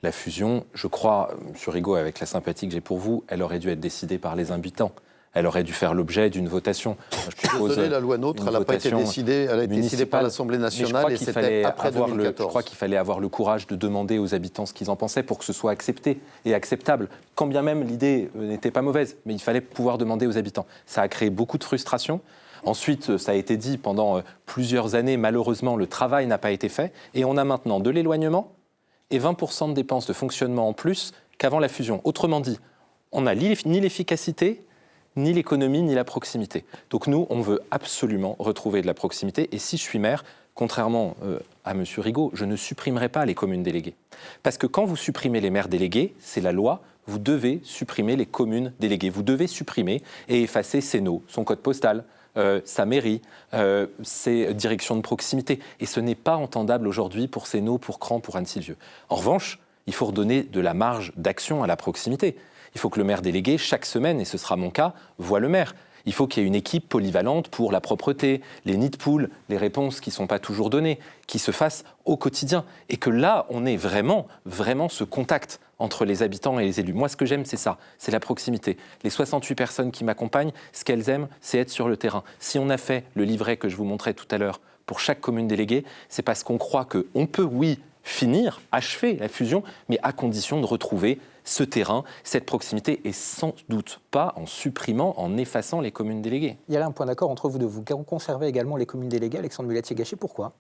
D: La fusion, je crois, M. Rigaud, avec la sympathie que j'ai pour vous, elle aurait dû être décidée par les habitants. Elle aurait dû faire l'objet d'une votation.
E: Je suis désolé, la loi NOTRe, elle n'a pas été décidée, elle a été décidée par l'Assemblée nationale et c'était après 2014.
D: Je crois qu'il fallait avoir le courage de demander aux habitants ce qu'ils en pensaient pour que ce soit accepté et acceptable. Quand bien même l'idée n'était pas mauvaise, mais il fallait pouvoir demander aux habitants. Ça a créé beaucoup de frustration. Ensuite, ça a été dit, pendant plusieurs années, malheureusement, le travail n'a pas été fait. Et on a maintenant de l'éloignement et 20% de dépenses de fonctionnement en plus qu'avant la fusion. Autrement dit, on n'a ni l'efficacité, ni l'économie, ni la proximité. Donc nous, on veut absolument retrouver de la proximité. Et si je suis maire, contrairement à M. Rigaud, je ne supprimerai pas les communes déléguées. Parce que quand vous supprimez les maires délégués, c'est la loi, vous devez supprimer les communes déléguées. Vous devez supprimer et effacer ses NO, son code postal, sa mairie, ses directions de proximité. Et ce n'est pas entendable aujourd'hui pour Sénaux, pour Cran, pour Anne-Sylvieux. En revanche, il faut redonner de la marge d'action à la proximité. Il faut que le maire délégué, chaque semaine, et ce sera mon cas, voit le maire. Il faut qu'il y ait une équipe polyvalente pour la propreté, les nids de poules, les réponses qui ne sont pas toujours données, qui se fassent au quotidien. Et que là, on ait vraiment ce contact entre les habitants et les élus. Moi, ce que j'aime, c'est ça, c'est la proximité. Les 68 personnes qui m'accompagnent, ce qu'elles aiment, c'est être sur le terrain. Si on a fait le livret que je vous montrais tout à l'heure pour chaque commune déléguée, c'est parce qu'on croit qu'on peut, oui, finir, achever la fusion, mais à condition de retrouver ce terrain, cette proximité, et sans doute pas en supprimant, en effaçant les communes déléguées.
A: Il y a là un point d'accord entre vous deux. Vous conservez également les communes déléguées, Alexandre Mulatier-Gachet. Pourquoi?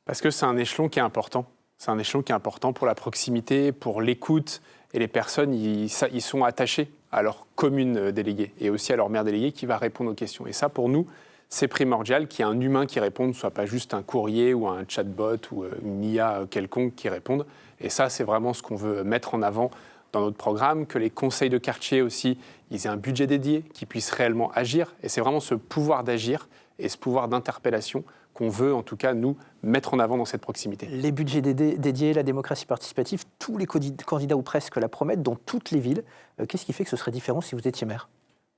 C: Parce que c'est un échelon qui est important. C'est un échelon qui est important pour la proximité, pour l'écoute. Et les personnes, ils sont attachés à leur commune déléguée et aussi à leur maire délégué qui va répondre aux questions. Et ça, pour nous, c'est primordial qu'il y ait un humain qui réponde, soit pas juste un courrier ou un chatbot ou une IA quelconque qui réponde. Et ça, c'est vraiment ce qu'on veut mettre en avant dans notre programme, que les conseils de quartier aussi, ils aient un budget dédié, qu'ils puissent réellement agir. Et c'est vraiment ce pouvoir d'agir et ce pouvoir d'interpellation qu'on veut, en tout cas, nous, mettre en avant dans cette proximité.
A: Les budgets dédiés, la démocratie participative, tous les candidats ou presque la promettent dans toutes les villes. Qu'est-ce qui fait que ce serait différent si vous étiez maire?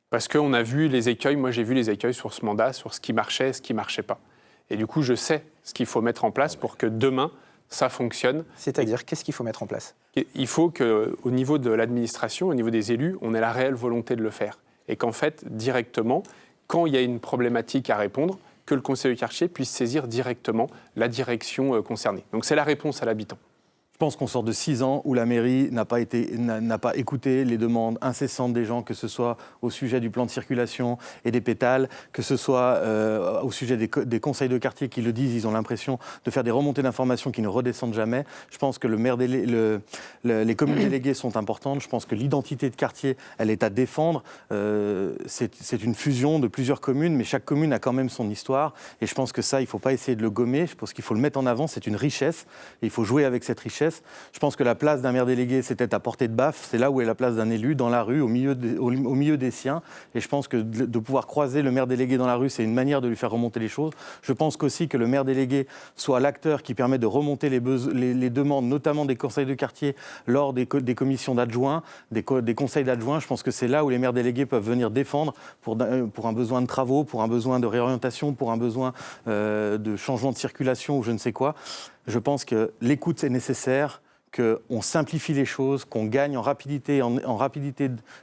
C: Parce qu'on a vu les écueils, moi j'ai vu les écueils sur ce mandat, sur ce qui marchait et ce qui ne marchait pas. Et du coup, je sais ce qu'il faut mettre en place pour que demain, ça fonctionne.
A: C'est-à-dire, qu'est-ce qu'il faut mettre en place?
C: Il faut qu'au niveau de l'administration, au niveau des élus, on ait la réelle volonté de le faire. Et qu'en fait, directement, quand il y a une problématique à répondre, que le conseil de quartier puisse saisir directement la direction concernée. Donc c'est la réponse à l'habitant.
F: Je pense qu'on sort de 6 ans où la mairie n'a pas écouté les demandes incessantes des gens, que ce soit au sujet du plan de circulation et des pétales, que ce soit au sujet des conseils de quartier qui le disent, ils ont l'impression de faire des remontées d'informations qui ne redescendent jamais. Je pense que les communes déléguées sont importantes. Je pense que l'identité de quartier, elle est à défendre. C'est une fusion de plusieurs communes, mais chaque commune a quand même son histoire. Et je pense que ça, il ne faut pas essayer de le gommer. Je pense qu'il faut le mettre en avant. C'est une richesse et il faut jouer avec cette richesse. Je pense que la place d'un maire délégué, c'était à portée de baffe. C'est là où est la place d'un élu, dans la rue, au milieu des siens. Et je pense que de pouvoir croiser le maire délégué dans la rue, c'est une manière de lui faire remonter les choses. Je pense qu'aussi que le maire délégué soit l'acteur qui permet de remonter les demandes, notamment des conseils de quartier, lors des commissions d'adjoints, des conseils d'adjoints. Je pense que c'est là où les maires délégués peuvent venir défendre pour un besoin de travaux, pour un besoin de réorientation, pour un besoin de changement de circulation ou je ne sais quoi. Je pense que l'écoute est nécessaire, qu'on simplifie les choses, qu'on gagne en rapidité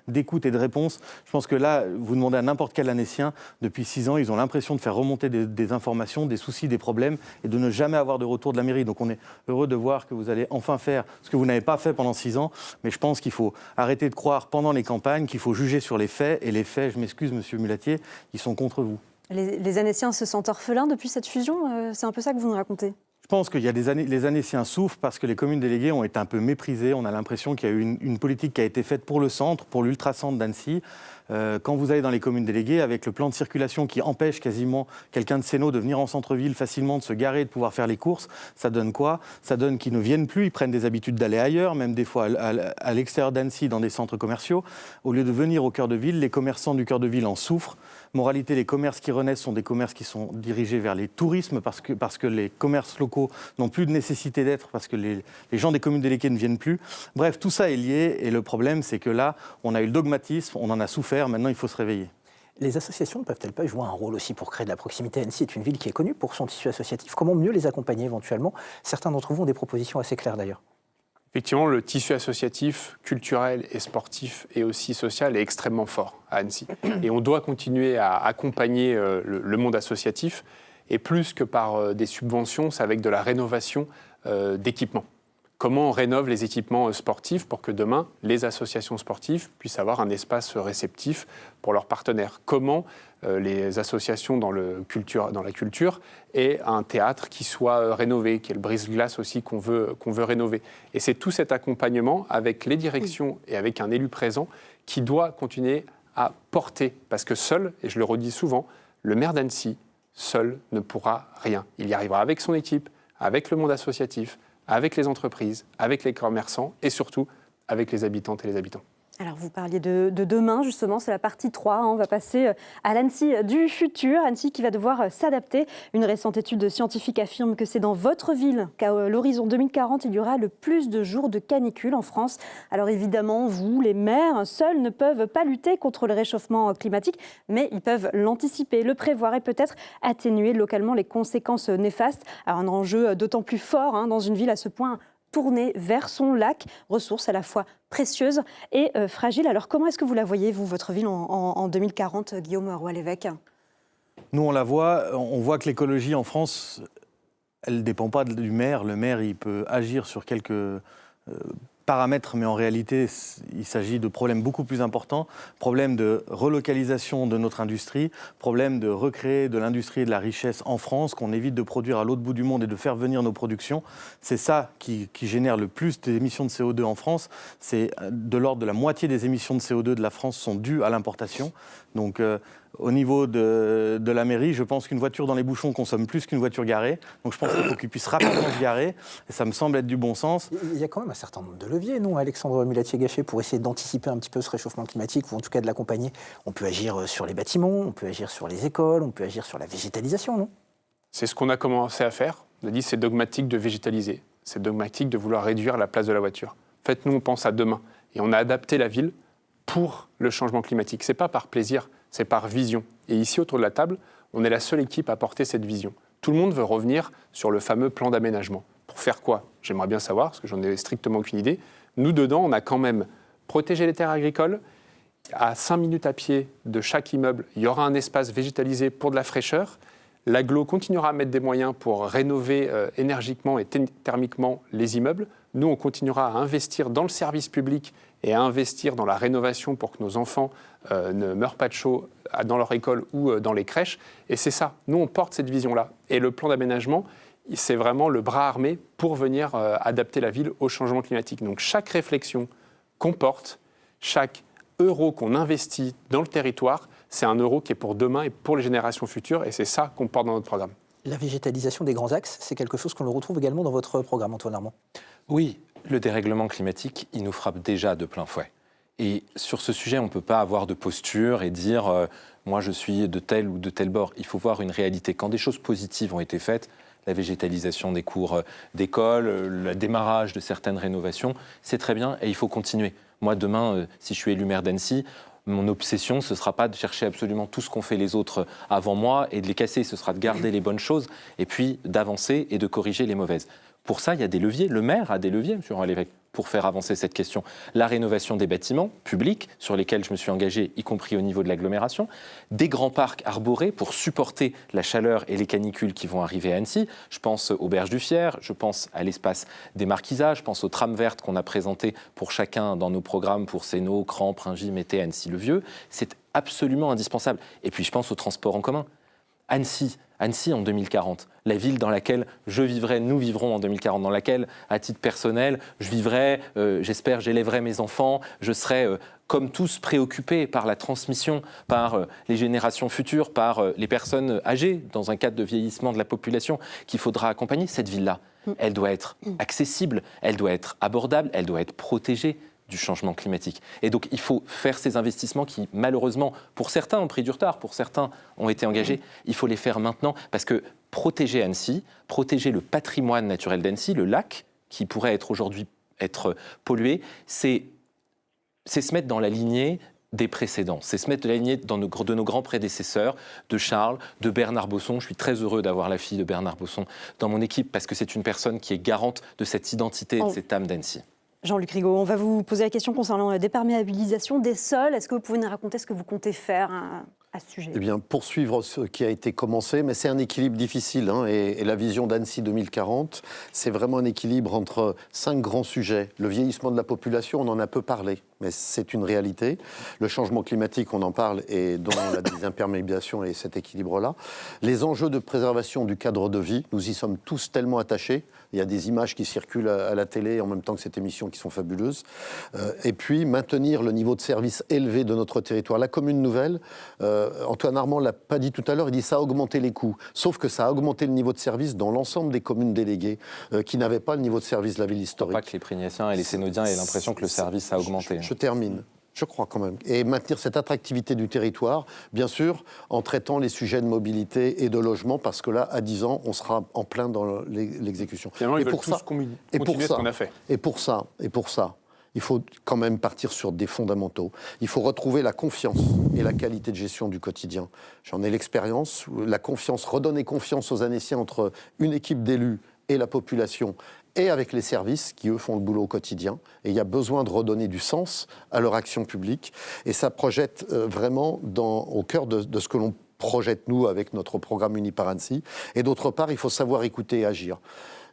F: d'écoute et de réponse. Je pense que là, vous demandez à n'importe quel Annécien, depuis 6 ans, ils ont l'impression de faire remonter des informations, des soucis, des problèmes, et de ne jamais avoir de retour de la mairie. Donc on est heureux de voir que vous allez enfin faire ce que vous n'avez pas fait pendant 6 ans, mais je pense qu'il faut arrêter de croire pendant les campagnes, qu'il faut juger sur les faits, et les faits, je m'excuse monsieur Mulatier, ils sont contre vous.
B: Les Annéciens se sentent orphelins depuis cette fusion, c'est un peu ça que vous nous racontez?
F: Je pense qu'il y a les Annéciens souffrent parce que les communes déléguées ont été un peu méprisées. On a l'impression qu'il y a eu une politique qui a été faite pour le centre, pour l'ultra-centre d'Annecy. Quand vous allez dans les communes déléguées, avec le plan de circulation qui empêche quasiment quelqu'un de Sénaux de venir en centre-ville facilement, de se garer, de pouvoir faire les courses, ça donne quoi? Ça donne qu'ils ne viennent plus, ils prennent des habitudes d'aller ailleurs, même des fois à l'extérieur d'Annecy, dans des centres commerciaux. Au lieu de venir au cœur de ville, les commerçants du cœur de ville en souffrent. Moralité, les commerces qui renaissent sont des commerces qui sont dirigés vers les tourismes parce que les commerces locaux n'ont plus de nécessité d'être, parce que les gens des communes déléguées ne viennent plus. Bref, tout ça est lié et le problème, c'est que là, on a eu le dogmatisme, on en a souffert, maintenant il faut se réveiller.
A: Les associations ne peuvent-elles pas jouer un rôle aussi pour créer de la proximité? Annecy est une ville qui est connue pour son tissu associatif. Comment mieux les accompagner éventuellement? Certains d'entre vous ont des propositions assez claires d'ailleurs.
C: Effectivement, le tissu associatif, culturel et sportif et aussi social est extrêmement fort à Annecy. Et on doit continuer à accompagner le monde associatif. Et plus que par des subventions, c'est avec de la rénovation d'équipements. Comment on rénove les équipements sportifs pour que demain, les associations sportives puissent avoir un espace réceptif pour leurs partenaires? Comment les associations dans la culture aient un théâtre qui soit rénové, qui est le brise-glace aussi qu'on veut rénover? Et c'est tout cet accompagnement avec les directions et avec un élu présent qui doit continuer à porter. Parce que seul, et je le redis souvent, le maire d'Annecy, seul ne pourra rien. Il y arrivera avec son équipe, avec le monde associatif, avec les entreprises, avec les commerçants et surtout avec les habitantes et les habitants.
B: Alors vous parliez de demain, justement, c'est la partie 3. On va passer à l'Annecy du futur, Annecy qui va devoir s'adapter. Une récente étude scientifique affirme que c'est dans votre ville qu'à l'horizon 2040, il y aura le plus de jours de canicule en France. Alors évidemment, vous, les maires, seuls ne peuvent pas lutter contre le réchauffement climatique, mais ils peuvent l'anticiper, le prévoir et peut-être atténuer localement les conséquences néfastes. Alors un enjeu d'autant plus fort dans une ville à ce point tournée vers son lac, ressource à la fois précieuse et fragile. Alors comment est-ce que vous la voyez, vous, votre ville en 2040, Guillaume Roy-l'Évêque?
F: Nous, on voit que l'écologie en France, elle ne dépend pas du maire. Le maire, il peut agir sur quelques paramètres, mais en réalité, il s'agit de problèmes beaucoup plus importants. Problème de relocalisation de notre industrie, problème de recréer de l'industrie et de la richesse en France, qu'on évite de produire à l'autre bout du monde et de faire venir nos productions. C'est ça qui génère le plus d'émissions de CO2 en France. C'est de l'ordre de la moitié des émissions de CO2 de la France sont dues à l'importation. Donc, au niveau de la mairie, je pense qu'une voiture dans les bouchons consomme plus qu'une voiture garée. Donc je pense qu'il faut qu'ils puissent rapidement se garer. Et ça me semble être du bon sens.
A: Il y a quand même un certain nombre de leviers, non, Alexandre Mulatier-Gachet, pour essayer d'anticiper un petit peu ce réchauffement climatique, ou en tout cas de l'accompagner. On peut agir sur les bâtiments, on peut agir sur les écoles, on peut agir sur la végétalisation, non?
C: C'est ce qu'on a commencé à faire. On a dit c'est dogmatique de végétaliser. C'est dogmatique de vouloir réduire la place de la voiture. En fait, nous, on pense à demain. Et on a adapté la ville pour le changement climatique. Ce n'est pas par plaisir, c'est par vision. Et ici, autour de la table, on est la seule équipe à porter cette vision. Tout le monde veut revenir sur le fameux plan d'aménagement. Pour faire quoi? J'aimerais bien savoir, parce que j'en ai strictement aucune idée. Nous, dedans, on a quand même protégé les terres agricoles. À 5 minutes à pied de chaque immeuble, il y aura un espace végétalisé pour de la fraîcheur. L'agglo continuera à mettre des moyens pour rénover énergiquement et thermiquement les immeubles. Nous, on continuera à investir dans le service public et à investir dans la rénovation pour que nos enfants ne meurent pas de chaud dans leur école ou dans les crèches. Et c'est ça, nous, on porte cette vision-là. Et le plan d'aménagement, c'est vraiment le bras armé pour venir adapter la ville au changement climatique. Donc chaque réflexion qu'on porte, chaque euro qu'on investit dans le territoire, c'est un euro qui est pour demain et pour les générations futures. Et c'est ça qu'on porte dans notre programme.
A: La végétalisation des grands axes, c'est quelque chose qu'on le retrouve également dans votre programme, Antoine Armand.
D: Oui, le dérèglement climatique, il nous frappe déjà de plein fouet. Et sur ce sujet, on ne peut pas avoir de posture et dire moi je suis de tel ou de tel bord. Il faut voir une réalité. Quand des choses positives ont été faites, la végétalisation des cours d'école, le démarrage de certaines rénovations, c'est très bien et il faut continuer. Moi, demain, si je suis élu maire d'Annecy, mon obsession, ce ne sera pas de chercher absolument tout ce qu'ont fait les autres avant moi et de les casser. Ce sera de garder les bonnes choses et puis d'avancer et de corriger les mauvaises. Pour ça, il y a des leviers. Le maire a des leviers, M. Roy-l'Évêque, pour faire avancer cette question. La rénovation des bâtiments publics, sur lesquels je me suis engagé, y compris au niveau de l'agglomération. Des grands parcs arborés pour supporter la chaleur et les canicules qui vont arriver à Annecy. Je pense aux Berges du Fier, je pense à l'espace des Marquisas, je pense aux trames vertes qu'on a présentées pour chacun dans nos programmes pour Sénaux, Cran, Pringis, Mété, Annecy-le-Vieux. C'est absolument indispensable. Et puis je pense aux transports en commun. Annecy en 2040, la ville dans laquelle je vivrai, nous vivrons en 2040, dans laquelle, à titre personnel, je vivrai, j'espère, j'élèverai mes enfants, je serai, comme tous, préoccupé par la transmission, par les générations futures, par les personnes âgées, dans un cadre de vieillissement de la population qu'il faudra accompagner. Cette ville-là, elle doit être accessible, elle doit être abordable, elle doit être protégée du changement climatique. Et donc, il faut faire ces investissements qui, malheureusement, pour certains ont pris du retard, pour certains ont été engagés. Il faut les faire maintenant parce que protéger Annecy, protéger le patrimoine naturel d'Annecy, le lac, qui pourrait être aujourd'hui pollué, c'est se mettre dans la lignée des précédents. C'est se mettre de la lignée de nos grands prédécesseurs, de Charles, de Bernard Bosson. Je suis très heureux d'avoir la fille de Bernard Bosson dans mon équipe parce que c'est une personne qui est garante de cette identité et de cette âme d'Annecy.
B: Jean-Luc Rigaud, on va vous poser la question concernant la déperméabilisation des sols. Est-ce que vous pouvez nous raconter ce que vous comptez faire à ce sujet ?
E: Eh bien, poursuivre ce qui a été commencé, mais c'est un équilibre difficile. Et la vision d'Annecy 2040, c'est vraiment un équilibre entre 5 grands sujets. Le vieillissement de la population, on en a peu parlé, mais c'est une réalité. Le changement climatique, on en parle, et dont la désimperméabilisation et cet équilibre-là. Les enjeux de préservation du cadre de vie, nous y sommes tous tellement attachés. Il y a des images qui circulent à la télé en même temps que cette émission qui sont fabuleuses. Et puis, maintenir le niveau de service élevé de notre territoire. La commune nouvelle, Antoine Armand ne l'a pas dit tout à l'heure, il dit ça a augmenté les coûts. Sauf que ça a augmenté le niveau de service dans l'ensemble des communes déléguées qui n'avaient pas le niveau de service de la ville historique.
D: Pas que les Prignaciens et les Sénaudiens aient l'impression que le service a augmenté.
E: Je termine. Je crois quand même. Et maintenir cette attractivité du territoire, bien sûr, en traitant les sujets de mobilité et de logement, parce que là, à 10 ans, on sera en plein dans l'exécution.
C: Finalement, ils veulent tous continuer ce qu'on a fait.
E: Et pour ça, il faut quand même partir sur des fondamentaux. Il faut retrouver la confiance et la qualité de gestion du quotidien. J'en ai l'expérience. La confiance, redonner confiance aux Annéciens entre une équipe d'élus et la population, et avec les services qui, eux, font le boulot au quotidien. Et il y a besoin de redonner du sens à leur action publique. Et ça projette vraiment au cœur de ce que l'on projette, nous, avec notre programme Uni par Annecy. Et d'autre part, il faut savoir écouter et agir.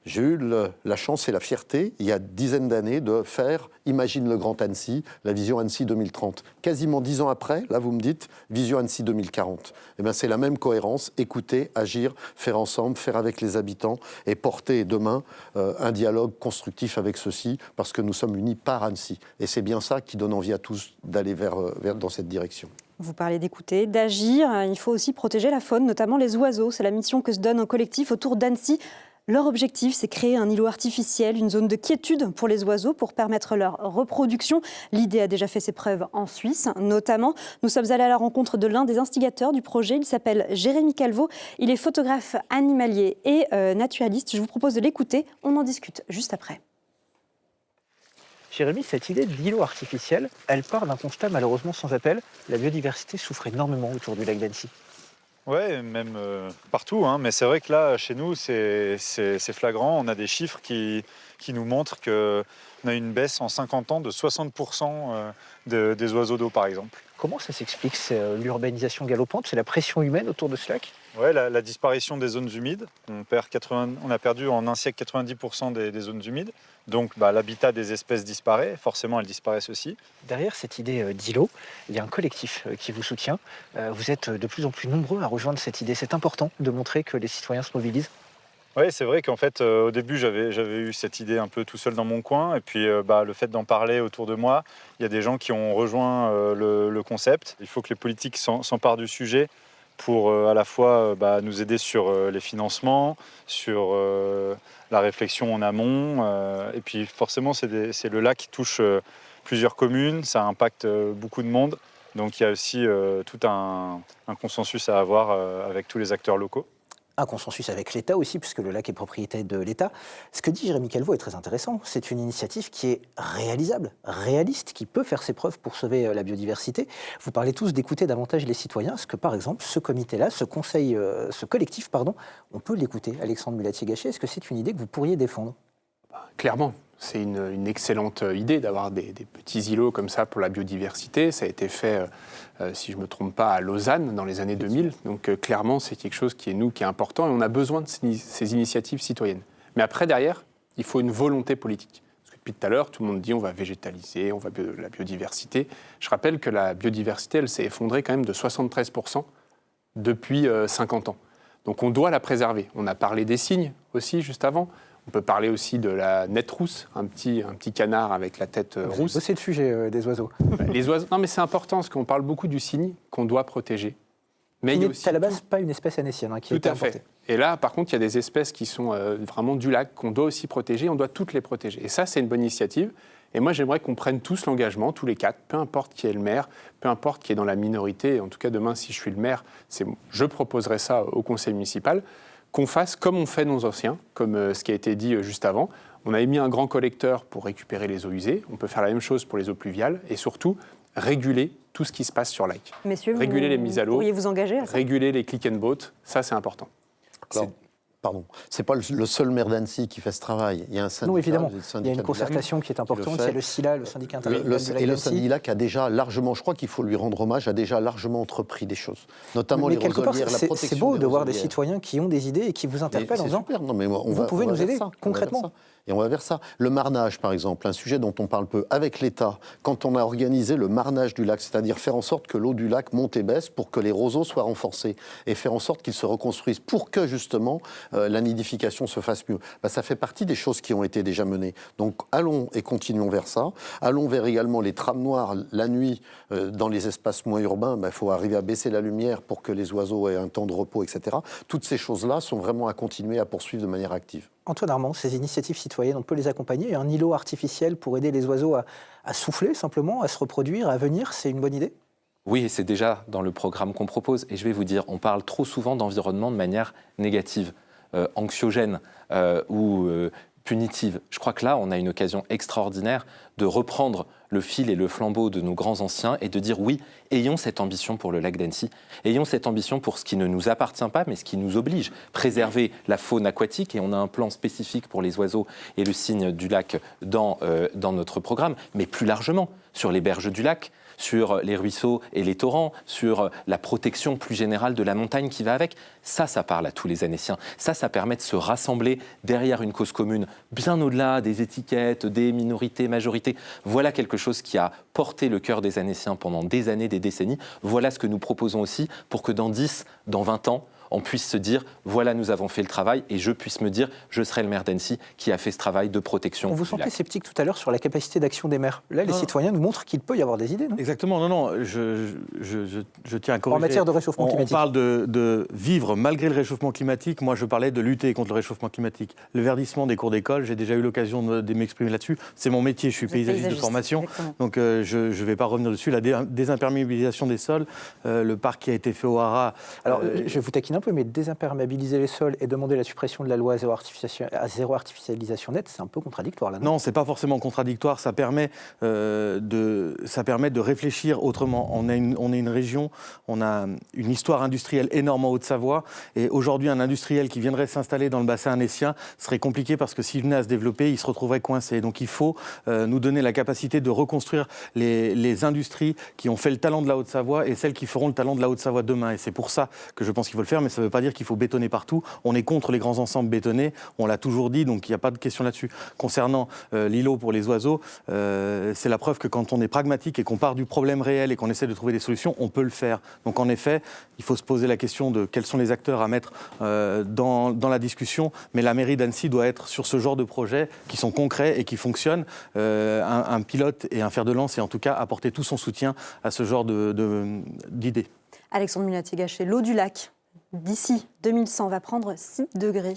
E: J'ai eu la chance et la fierté, il y a dizaines d'années, de faire Imagine le Grand Annecy, la vision Annecy 2030. Quasiment 10 ans après, là vous me dites, vision Annecy 2040. Eh bien, c'est la même cohérence, écouter, agir, faire ensemble, faire avec les habitants et porter demain un dialogue constructif avec ceux-ci, parce que nous sommes unis par Annecy. Et c'est bien ça qui donne envie à tous d'aller dans cette direction.
B: Vous parlez d'écouter, d'agir. Il faut aussi protéger la faune, notamment les oiseaux. C'est la mission que se donne un collectif autour d'Annecy. Leur objectif, c'est créer un îlot artificiel, une zone de quiétude pour les oiseaux pour permettre leur reproduction. L'idée a déjà fait ses preuves en Suisse, notamment. Nous sommes allés à la rencontre de l'un des instigateurs du projet. Il s'appelle Jérémy Calvo. Il est photographe animalier et naturaliste. Je vous propose de l'écouter. On en discute juste après.
A: Jérémy, cette idée de l'îlot artificiel, elle part d'un constat malheureusement sans appel. La biodiversité souffre énormément autour du lac d'Annecy.
G: Oui, même partout, hein. Mais c'est vrai que là, chez nous, c'est flagrant. On a des chiffres qui nous montrent qu'on a une baisse en 50 ans de 60% des oiseaux d'eau, par exemple.
A: Comment ça s'explique, l'urbanisation galopante? C'est la pression humaine autour de ce lac?
G: Ouais, la disparition des zones humides. On a perdu en un siècle 90% des zones humides. Donc l'habitat des espèces disparaît. Forcément, elles disparaissent aussi.
A: Derrière cette idée d'îlot, il y a un collectif qui vous soutient. Vous êtes de plus en plus nombreux à rejoindre cette idée. C'est important de montrer que les citoyens se mobilisent.
G: Oui, c'est vrai qu'en fait, au début, j'avais eu cette idée un peu tout seul dans mon coin. Et puis, le fait d'en parler autour de moi, il y a des gens qui ont rejoint le concept. Il faut que les politiques s'emparent du sujet pour à la fois nous aider sur les financements, sur la réflexion en amont. Et puis, forcément, c'est le lac qui touche plusieurs communes. Ça impacte beaucoup de monde. Donc, il y a aussi tout un consensus à avoir avec tous les acteurs locaux.
A: Un consensus avec l'État aussi, puisque le lac est propriété de l'État. Ce que dit Jérémy Calvo est très intéressant. C'est une initiative qui est réalisable, réaliste, qui peut faire ses preuves pour sauver la biodiversité. Vous parlez tous d'écouter davantage les citoyens. Est-ce que, par exemple, ce comité-là, ce collectif, on peut l'écouter? Alexandre Mulatier-Gachet, est-ce que c'est une idée que vous pourriez défendre?
C: Clairement. C'est une excellente idée d'avoir des petits îlots comme ça pour la biodiversité. Ça a été fait, si je ne me trompe pas, à Lausanne dans les années 2000. Donc clairement, c'est quelque chose qui est important et on a besoin de ces initiatives citoyennes. Mais après, derrière, il faut une volonté politique. Parce que depuis tout à l'heure, tout le monde dit on va végétaliser, on va la biodiversité. Je rappelle que la biodiversité, elle s'est effondrée quand même de 73% depuis 50 ans. Donc on doit la préserver. On a parlé des cygnes aussi juste avant. On peut parler aussi de la nette rousse, un petit canard avec la tête rousse.
A: C'est le sujet des oiseaux.
C: Les oiseaux. Non, mais c'est important parce qu'on parle beaucoup du cygne qu'on doit protéger. Mais il y a aussi
A: à la base pas une espèce anécienne qui a été importée.
C: Et là, par contre, il y a des espèces qui sont vraiment du lac qu'on doit aussi protéger. On doit toutes les protéger. Et ça, c'est une bonne initiative. Et moi, j'aimerais qu'on prenne tous l'engagement, tous les quatre, peu importe qui est le maire, peu importe qui est dans la minorité. En tout cas, demain, si je suis le maire, je proposerai ça au conseil municipal. Qu'on fasse comme on fait nos anciens, comme ce qui a été dit juste avant. On a émis un grand collecteur pour récupérer les eaux usées. On peut faire la même chose pour les eaux pluviales et surtout réguler tout ce qui se passe sur lac.
B: Messieurs,
C: réguler les mises à l'eau,
B: pourriez vous engager à ça?
C: Réguler les click and boat, ça c'est important.
E: Pardon, c'est pas le seul maire d'Annecy qui fait ce travail. Il y a un syndicat.
A: Non, évidemment. Il y a une concertation qui est importante. Il y a le SILA, le syndicat international.
E: Et le syndicat qui a déjà largement, je crois qu'il faut lui rendre hommage, a déjà largement entrepris des choses. Notamment les roselières, la protection.
A: C'est beau de voir des citoyens qui ont des idées et qui vous interpellent en disant vous pouvez nous aider concrètement.
E: Et on va vers ça. Le marnage, par exemple, un sujet dont on parle peu, avec l'État, quand on a organisé le marnage du lac, c'est-à-dire faire en sorte que l'eau du lac monte et baisse pour que les roseaux soient renforcés et faire en sorte qu'ils se reconstruisent pour que, justement, la nidification se fasse mieux. Ça fait partie des choses qui ont été déjà menées. Donc, allons et continuons vers ça. Allons vers également les trames noires la nuit dans les espaces moins urbains. Il faut arriver à baisser la lumière pour que les oiseaux aient un temps de repos, etc. Toutes ces choses-là sont vraiment à continuer à poursuivre de manière active.
A: Antoine Armand, ces initiatives citoyennes, on peut les accompagner. Un îlot artificiel pour aider les oiseaux à souffler simplement, à se reproduire, à venir, c'est une bonne idée?
D: Oui, et c'est déjà dans le programme qu'on propose. Et je vais vous dire, on parle trop souvent d'environnement de manière négative, anxiogène ou punitive. Je crois que là, on a une occasion extraordinaire de reprendre le fil et le flambeau de nos grands anciens et de dire oui, ayons cette ambition pour le lac d'Annecy, ayons cette ambition pour ce qui ne nous appartient pas, mais ce qui nous oblige, préserver la faune aquatique, et on a un plan spécifique pour les oiseaux et le cygne du lac dans notre programme, mais plus largement sur les berges du lac, sur les ruisseaux et les torrents, sur la protection plus générale de la montagne qui va avec. Ça parle à tous les Annéciens. Ça permet de se rassembler derrière une cause commune, bien au-delà des étiquettes, des minorités, majorités. Voilà quelque chose qui a porté le cœur des Annéciens pendant des années, des décennies. Voilà ce que nous proposons aussi pour que dans 10, dans 20 ans, on puisse se dire, voilà, nous avons fait le travail, et je puisse me dire, je serai le maire d'Annecy qui a fait ce travail de protection.
A: On vous sentait sceptique tout à l'heure sur la capacité d'action des maires. Là, les citoyens nous montrent qu'il peut y avoir des idées, non?
F: Exactement, non, je tiens à corriger.
A: En matière de réchauffement climatique.
F: On parle de vivre malgré le réchauffement climatique. Moi, je parlais de lutter contre le réchauffement climatique. Le verdissement des cours d'école, j'ai déjà eu l'occasion de m'exprimer là-dessus. C'est mon métier, je suis paysagiste de formation. Exactement. Donc, je ne vais pas revenir dessus. La désimperméabilisation des sols, le parc qui a été fait au Hara.
A: Alors, je vous taquine un peu, mais désimperméabiliser les sols et demander la suppression de la loi zéro artificialisation nette, c'est un peu contradictoire là.
F: Non, c'est pas forcément contradictoire. Ça permet de réfléchir autrement. On est une région, on a une histoire industrielle énorme en Haute-Savoie, et aujourd'hui, un industriel qui viendrait s'installer dans le bassin annécien serait compliqué parce que s'il venait à se développer, il se retrouverait coincé. Donc il faut nous donner la capacité de reconstruire les industries qui ont fait le talent de la Haute-Savoie et celles qui feront le talent de la Haute-Savoie demain. Et c'est pour ça que je pense qu'il faut le faire, mais ça ne veut pas dire qu'il faut bétonner partout. On est contre les grands ensembles bétonnés, on l'a toujours dit, donc il n'y a pas de question là-dessus. Concernant l'îlot pour les oiseaux, c'est la preuve que quand on est pragmatique et qu'on part du problème réel et qu'on essaie de trouver des solutions, on peut le faire. Donc en effet, il faut se poser la question de quels sont les acteurs à mettre dans la discussion, mais la mairie d'Annecy doit être sur ce genre de projets qui sont concrets et qui fonctionnent, un pilote et un fer de lance, et en tout cas apporter tout son soutien à ce genre d'idées.
B: Alexandre Mulatier-Gachet, l'eau du lac, d'ici 2100, va prendre 6 degrés.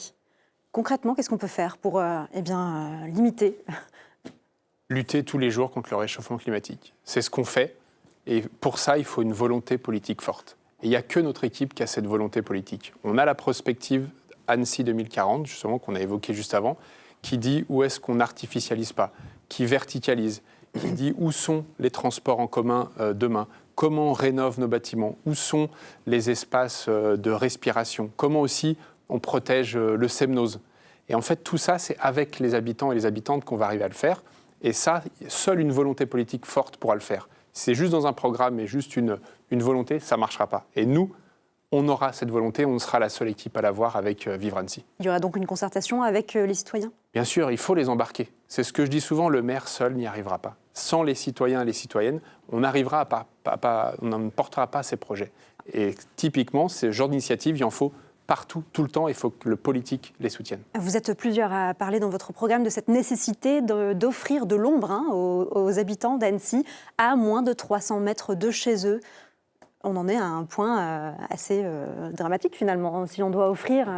B: Concrètement, qu'est-ce qu'on peut faire pour limiter ?
C: Lutter tous les jours contre le réchauffement climatique. C'est ce qu'on fait. Et pour ça, il faut une volonté politique forte. Et il n'y a que notre équipe qui a cette volonté politique. On a la prospective Annecy 2040, justement, qu'on a évoquée juste avant, qui dit où est-ce qu'on n'artificialise pas, qui verticalise, qui dit où sont les transports en commun demain, comment on rénove nos bâtiments, où sont les espaces de respiration, comment aussi on protège le Semnose. Et en fait, tout ça, c'est avec les habitants et les habitantes qu'on va arriver à le faire. Et ça, seule une volonté politique forte pourra le faire. Si c'est juste dans un programme et juste une volonté, ça ne marchera pas. Et nous, on aura cette volonté, on sera la seule équipe à l'avoir avec Vivre Annecy.
B: Il y aura donc une concertation avec les citoyens ?
C: Bien sûr, il faut les embarquer. C'est ce que je dis souvent, le maire seul n'y arrivera pas. Sans les citoyens et les citoyennes, on ne portera pas ces projets. Et typiquement, ce genre d'initiative, il en faut partout, tout le temps, il faut que le politique les soutienne.
B: Vous êtes plusieurs à parler dans votre programme de cette nécessité d'offrir de l'ombre aux habitants d'Annecy à moins de 300 mètres de chez eux. On en est à un point assez dramatique finalement. Si on doit offrir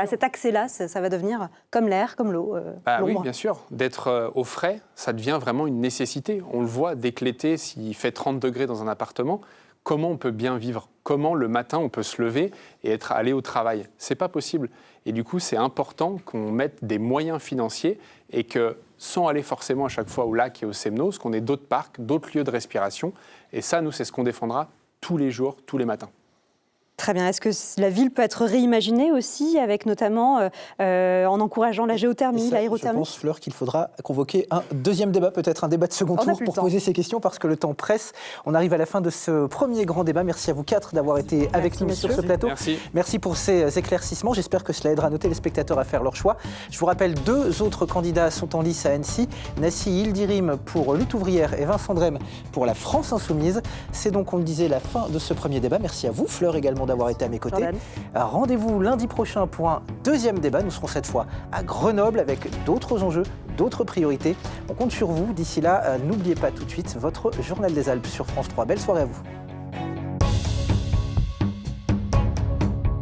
B: cet accès-là, ça va devenir comme l'air, comme l'eau.
C: Oui, bien sûr. D'être au frais, ça devient vraiment une nécessité. On le voit dès que l'été, s'il fait 30 degrés dans un appartement, comment on peut bien vivre ? Comment le matin on peut se lever et aller au travail ? C'est pas possible. Et du coup, c'est important qu'on mette des moyens financiers et que, sans aller forcément à chaque fois au lac et au Semnose, qu'on ait d'autres parcs, d'autres lieux de respiration. Et ça, nous, c'est ce qu'on défendra tous les jours, tous les matins.
B: Très bien. Est-ce que la ville peut être réimaginée aussi, avec notamment en encourageant la géothermie, l'aérothermie ?
A: Je pense, Fleur, qu'il faudra convoquer un deuxième débat, peut-être un débat de second tour pour poser ces questions, parce que le temps presse. On arrive à la fin de ce premier grand débat. Merci à vous quatre d'avoir été avec nous sur ce plateau. Merci pour ces éclaircissements. J'espère que cela aidera nos téléspectateurs à faire leur choix. Je vous rappelle, 2 autres candidats sont en lice à Annecy. Nassi Yildirim pour Lutte ouvrière et Vincent Drem pour la France insoumise. C'est donc, on le disait, la fin de ce premier débat. Merci à vous, Fleur, également d'avoir été à mes côtés. Rendez-vous lundi prochain pour un deuxième débat. Nous serons cette fois à Grenoble avec d'autres enjeux, d'autres priorités. On compte sur vous. D'ici là, n'oubliez pas tout de suite votre Journal des Alpes sur France 3. Belle soirée à vous.